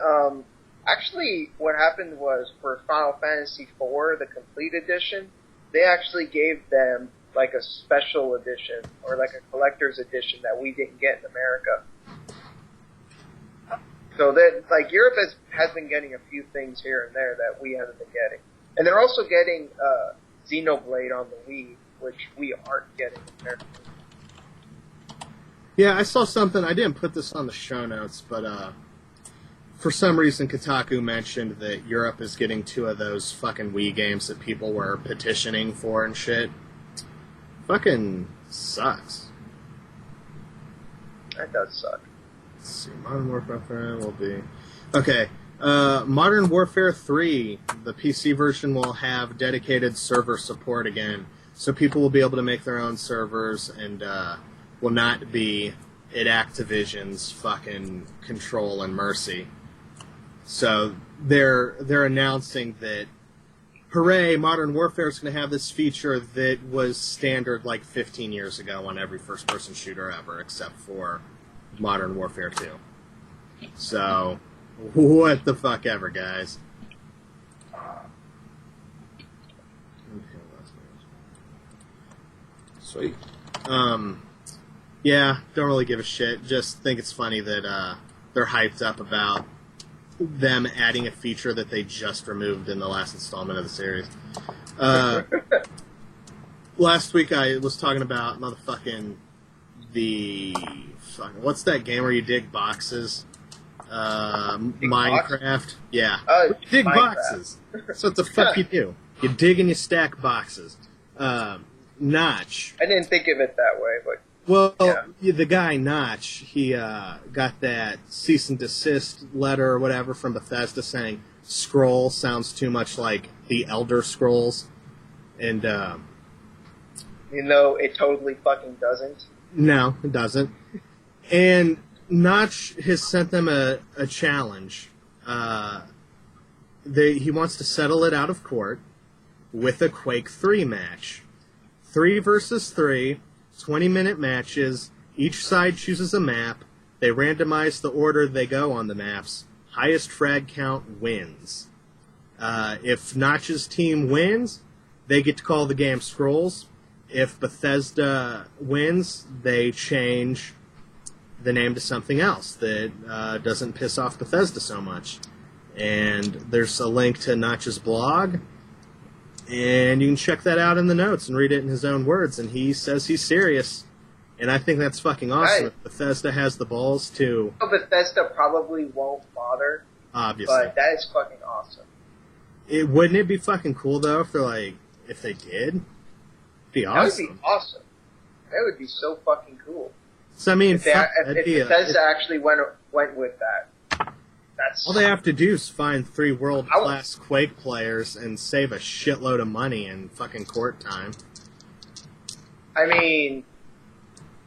actually, what happened was for Final Fantasy IV, the complete edition, they actually gave them like a special edition or like a collector's edition that we didn't get in America. So that Europe has been getting a few things here and there that we haven't been getting, and they're also getting Xenoblade on the Wii, which we aren't getting in America. Yeah, I saw something. I didn't put this on the show notes, but for some reason Kotaku mentioned that Europe is getting 2 of those fucking Wii games that people were petitioning for and shit. Fucking sucks. That does suck. Let's see, Modern Warfare will be... Okay, Modern Warfare 3, the PC version will have dedicated server support again. So people will be able to make their own servers and will not be at Activision's fucking control and mercy. So they're announcing that, hooray, Modern Warfare is going to have this feature that was standard like 15 years ago on every first-person shooter ever, except for Modern Warfare 2. So, what the fuck ever, guys. Sweet. Yeah, don't really give a shit. Just think it's funny that they're hyped up about them adding a feature that they just removed in the last installment of the series. Last week I was talking about what's that game where you dig boxes? Minecraft? Yeah. You dig boxes. That's what the fuck you do. You dig and you stack boxes. Notch. I didn't think of it that way, but... Well, yeah. The guy, Notch, he got that cease and desist letter or whatever from Bethesda saying Scroll sounds too much like the Elder Scrolls. And, it totally fucking doesn't. No, it doesn't. And Notch has sent them a challenge. He wants to settle it out of court with a Quake 3 match. 3 versus 3, 20-minute matches. Each side chooses a map. They randomize the order they go on the maps. Highest frag count wins. If Notch's team wins, they get to call the game Scrolls. If Bethesda wins, they change the name to something else that doesn't piss off Bethesda so much. And there's a link to Notch's blog, and you can check that out in the notes and read it in his own words, and he says he's serious. And I think that's fucking awesome. Right. If Bethesda has the balls to... Bethesda probably won't bother, Obviously. but that is fucking awesome. Wouldn't it be fucking cool, though, if they did? It'd be awesome. That would be awesome. That would be so fucking cool. So, I mean, If Bethesda actually went with that. That's all they have to do is find 3 world-class Quake players and save a shitload of money in fucking court time. I mean,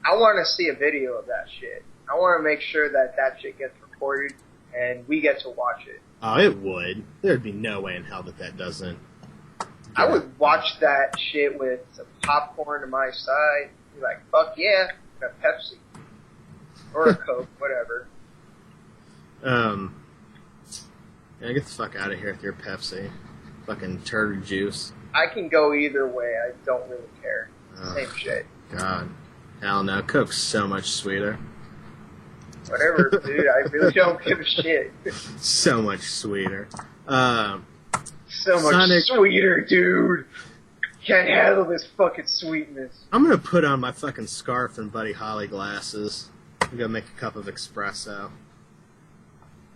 I want to see a video of that shit. I want to make sure that shit gets recorded and we get to watch it. Oh, it would. There'd be no way in hell that doesn't. I would watch that shit with some popcorn to my side. Be like, fuck yeah, a Pepsi. Or a Coke, whatever. Yeah, get the fuck out of here with your Pepsi. Fucking turd juice. I can go either way. I don't really care. Same shit. God. Hell no. Coke's so much sweeter. Whatever, dude. I really don't give a shit. So much sweeter. So much Sonic... sweeter, dude. Can't handle this fucking sweetness. I'm gonna put on my fucking scarf and Buddy Holly glasses. I'm gonna make a cup of espresso.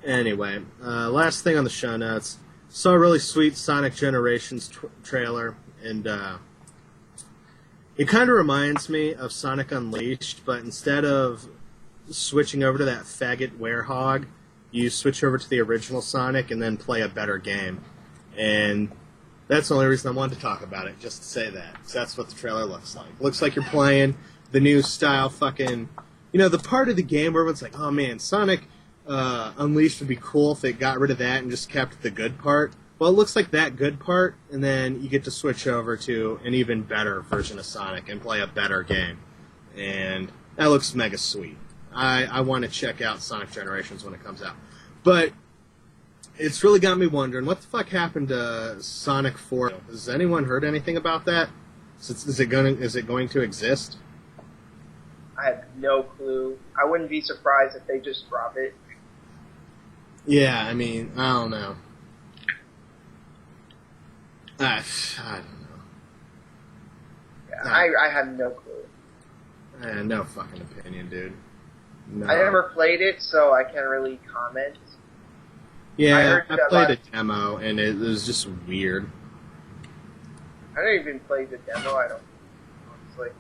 Anyway, last thing on the show notes. Saw a really sweet Sonic Generations trailer, and it kind of reminds me of Sonic Unleashed, but instead of switching over to that faggot werehog, you switch over to the original Sonic and then play a better game. And that's the only reason I wanted to talk about it, just to say that. 'Cause that's what the trailer looks like. Looks like you're playing the new style fucking... You know, the part of the game where everyone's like, oh man, Sonic Unleashed would be cool if they got rid of that and just kept the good part. Well, it looks like that good part, and then you get to switch over to an even better version of Sonic and play a better game. And that looks mega sweet. I want to check out Sonic Generations when it comes out. But it's really got me wondering, what the fuck happened to Sonic 4? Has anyone heard anything about that? Is it going to exist? I have no clue. I wouldn't be surprised if they just drop it. Yeah, I mean, I don't know. I don't know. Yeah, I have no clue. No fucking opinion, dude. No. I never played it, so I can't really comment. Yeah, I played a demo, and it was just weird. I don't even play the demo, I don't, honestly.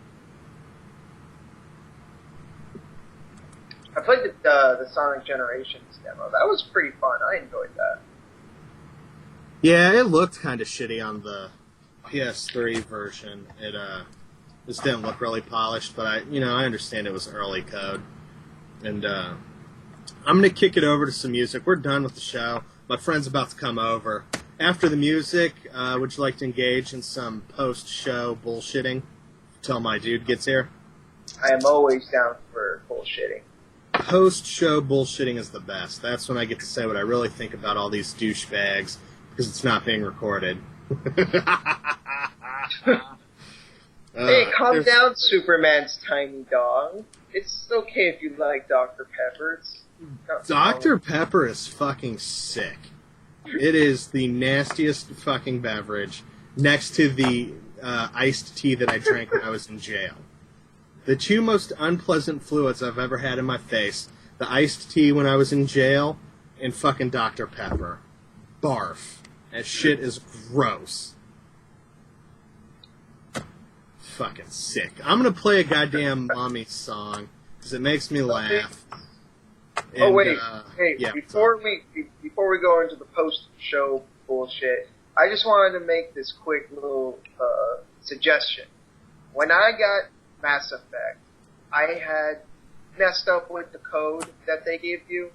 I played the Sonic Generations demo. That was pretty fun. I enjoyed that. Yeah, it looked kind of shitty on the PS3 version. It just didn't look really polished, but I understand it was early code. And I'm gonna kick it over to some music. We're done with the show. My friend's about to come over. After the music, would you like to engage in some post-show bullshitting until my dude gets here? I am always down for bullshitting. Post-show bullshitting is the best. That's when I get to say what I really think about all these douchebags, because it's not being recorded. Hey, calm down, Superman's tiny dog. It's okay if you like Dr. Pepper. Dr. Pepper is fucking sick. It is the nastiest fucking beverage next to the iced tea that I drank when I was in jail. The 2 most unpleasant fluids I've ever had in my face, the iced tea when I was in jail, and fucking Dr. Pepper. Barf. That shit is gross. Fucking sick. I'm gonna play a goddamn mommy song, because it makes me laugh. Oh wait, yeah, before we go into the post-show bullshit, I just wanted to make this quick little suggestion. When I got Mass Effect, I had messed up with the code that they give you,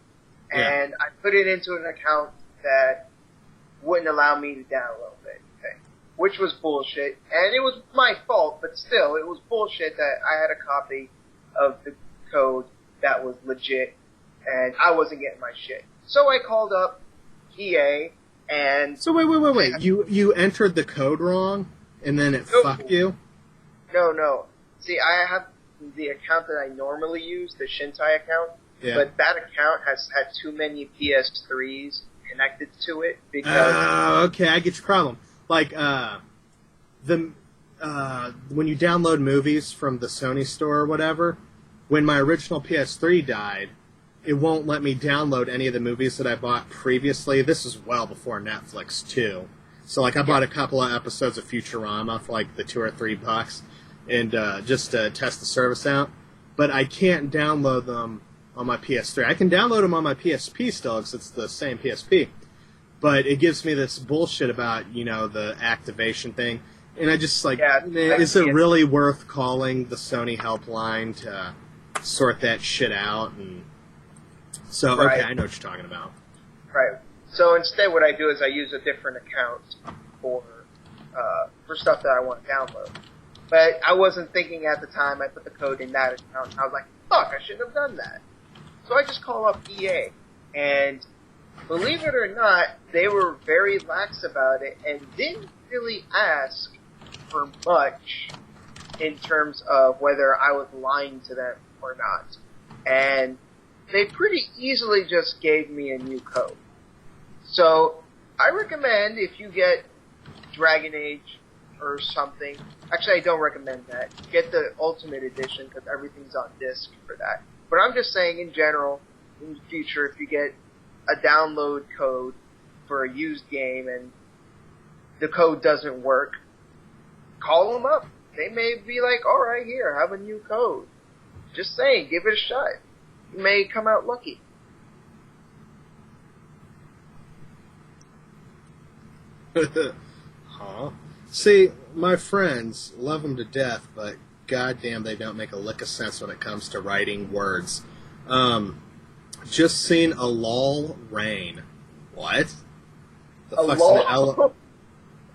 and I put it into an account that wouldn't allow me to download it, which was bullshit, and it was my fault, but still, it was bullshit that I had a copy of the code that was legit, and I wasn't getting my shit. So I called up EA, and... So wait. You entered the code wrong, and then it fucked you? No. See, I have the account that I normally use, the Shintai account, but that account has had too many PS3s connected to it, because... okay, I get your problem. Like, when you download movies from the Sony store or whatever, when my original PS3 died, it won't let me download any of the movies that I bought previously. This is well before Netflix, too. So, like, I bought a couple of episodes of Futurama for, like, the $2 or $3, and just to test the service out. But I can't download them on my PS3. I can download them on my PSP still, because it's the same PSP. But it gives me this bullshit about, the activation thing. And I just, like, is it really worth calling the Sony helpline to sort that shit out? And so, okay, I know what you're talking about. Right. So instead what I do is I use a different account for stuff that I want to download. But I wasn't thinking at the time I put the code in that account. I was like, fuck, I shouldn't have done that. So I just call up EA. And believe it or not, they were very lax about it and didn't really ask for much in terms of whether I was lying to them or not. And they pretty easily just gave me a new code. So I recommend, if you get Dragon Age or something, actually I don't recommend that. Get the Ultimate Edition because everything's on disc for that. But I'm just saying in general, in the future, if you get a download code for a used game and the code doesn't work, call them up. They may be like, alright, here, have a new code. Just saying, give it a shot. You may come out lucky. Huh? See, my friends love them to death, but goddamn, they don't make a lick of sense when it comes to writing words. Just seen a lol rain. What? The A fuck's lol? an L?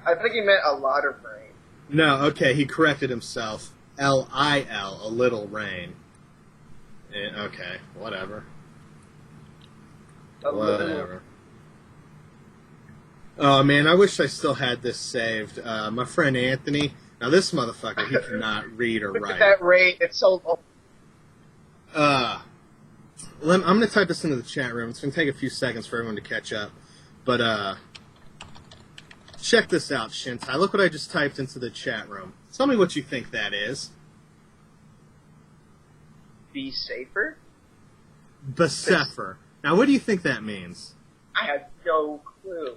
I think he meant a lot of rain. No, okay, he corrected himself. L-I-L, a little rain. Okay, whatever. Whatever. Oh man, I wish I still had this saved. My friend Anthony. Now this motherfucker, he cannot read or Look write. at that rate. It's so low. I'm going to type this into the chat room. It's going to take a few seconds for everyone to catch up. But, check this out, Shintai. Look what I just typed into the chat room. Tell me what you think that is. Be safer? Besefer. Now, what do you think that means? I have no clue.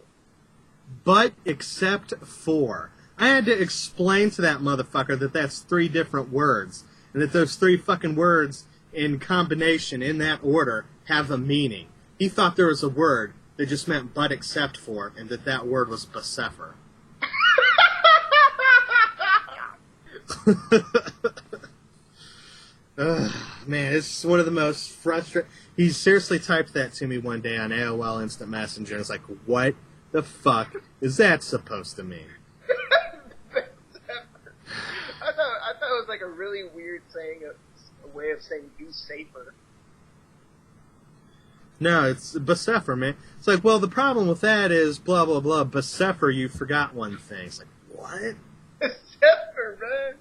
But except for. I had to explain to that motherfucker that that's 3 different words. And that those 3 fucking words in combination, in that order, have a meaning. He thought there was a word that just meant but except for, and that word was besefer. Man, it's one of the most frustrating... He seriously typed that to me one day on AOL Instant Messenger, and it's like, what the fuck is that supposed to mean? I thought it was like a really weird saying, a way of saying be safer. No, it's besefer, man. It's like, well, the problem with that is blah, blah, blah. Besefer, you forgot one thing. It's like, what? Besefer, man.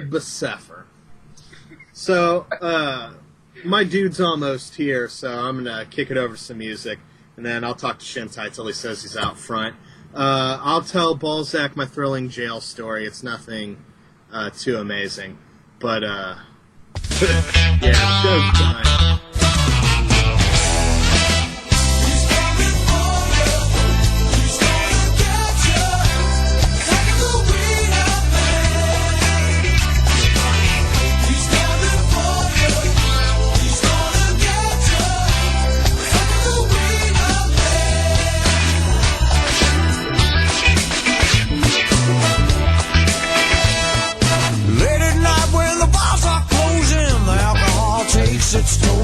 Besefer. So, my dude's almost here, so I'm going to kick it over to some music, and then I'll talk to Shintai till he says he's out front. I'll tell Balzac my thrilling jail story. It's nothing too amazing. But, yeah, the show's done. Late at night when the bars are closing, the alcohol takes its toll.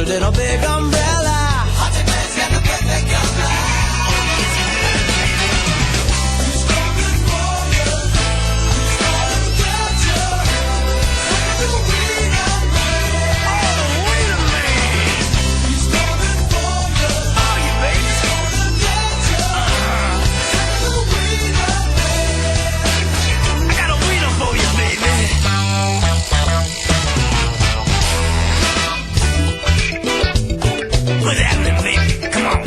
closer than a big umbrella. Haunted man's got the perfect umbrella. He's coming for you. He's coming to get you. Like a wiener man. Oh, wiener man. He's coming for you. Oh, you baby. He's gonna get you. Like a wiener man. I got a wiener for you, baby. What's happening, baby? Come on.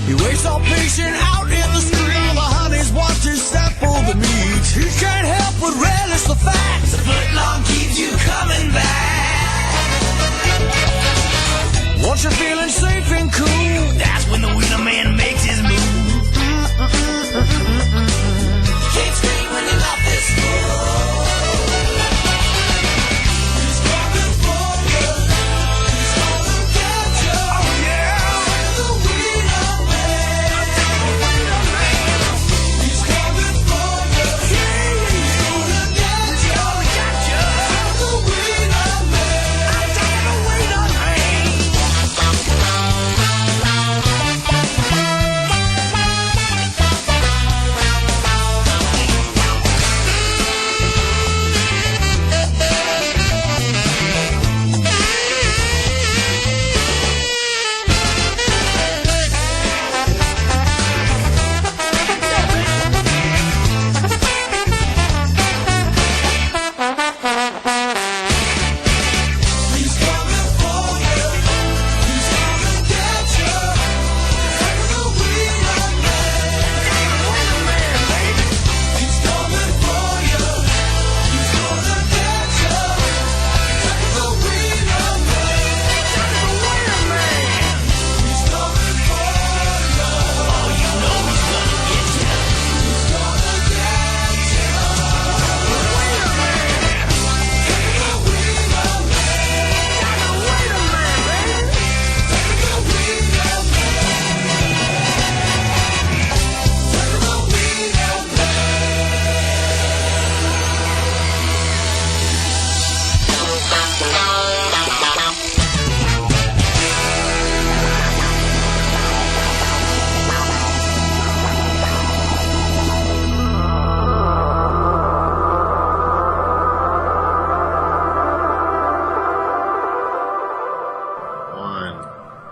He waits all patient out in the street. The honeys want to sample the meat. He can't help but relish the fact the footlong keeps you coming back. Once you're feeling safe and cool,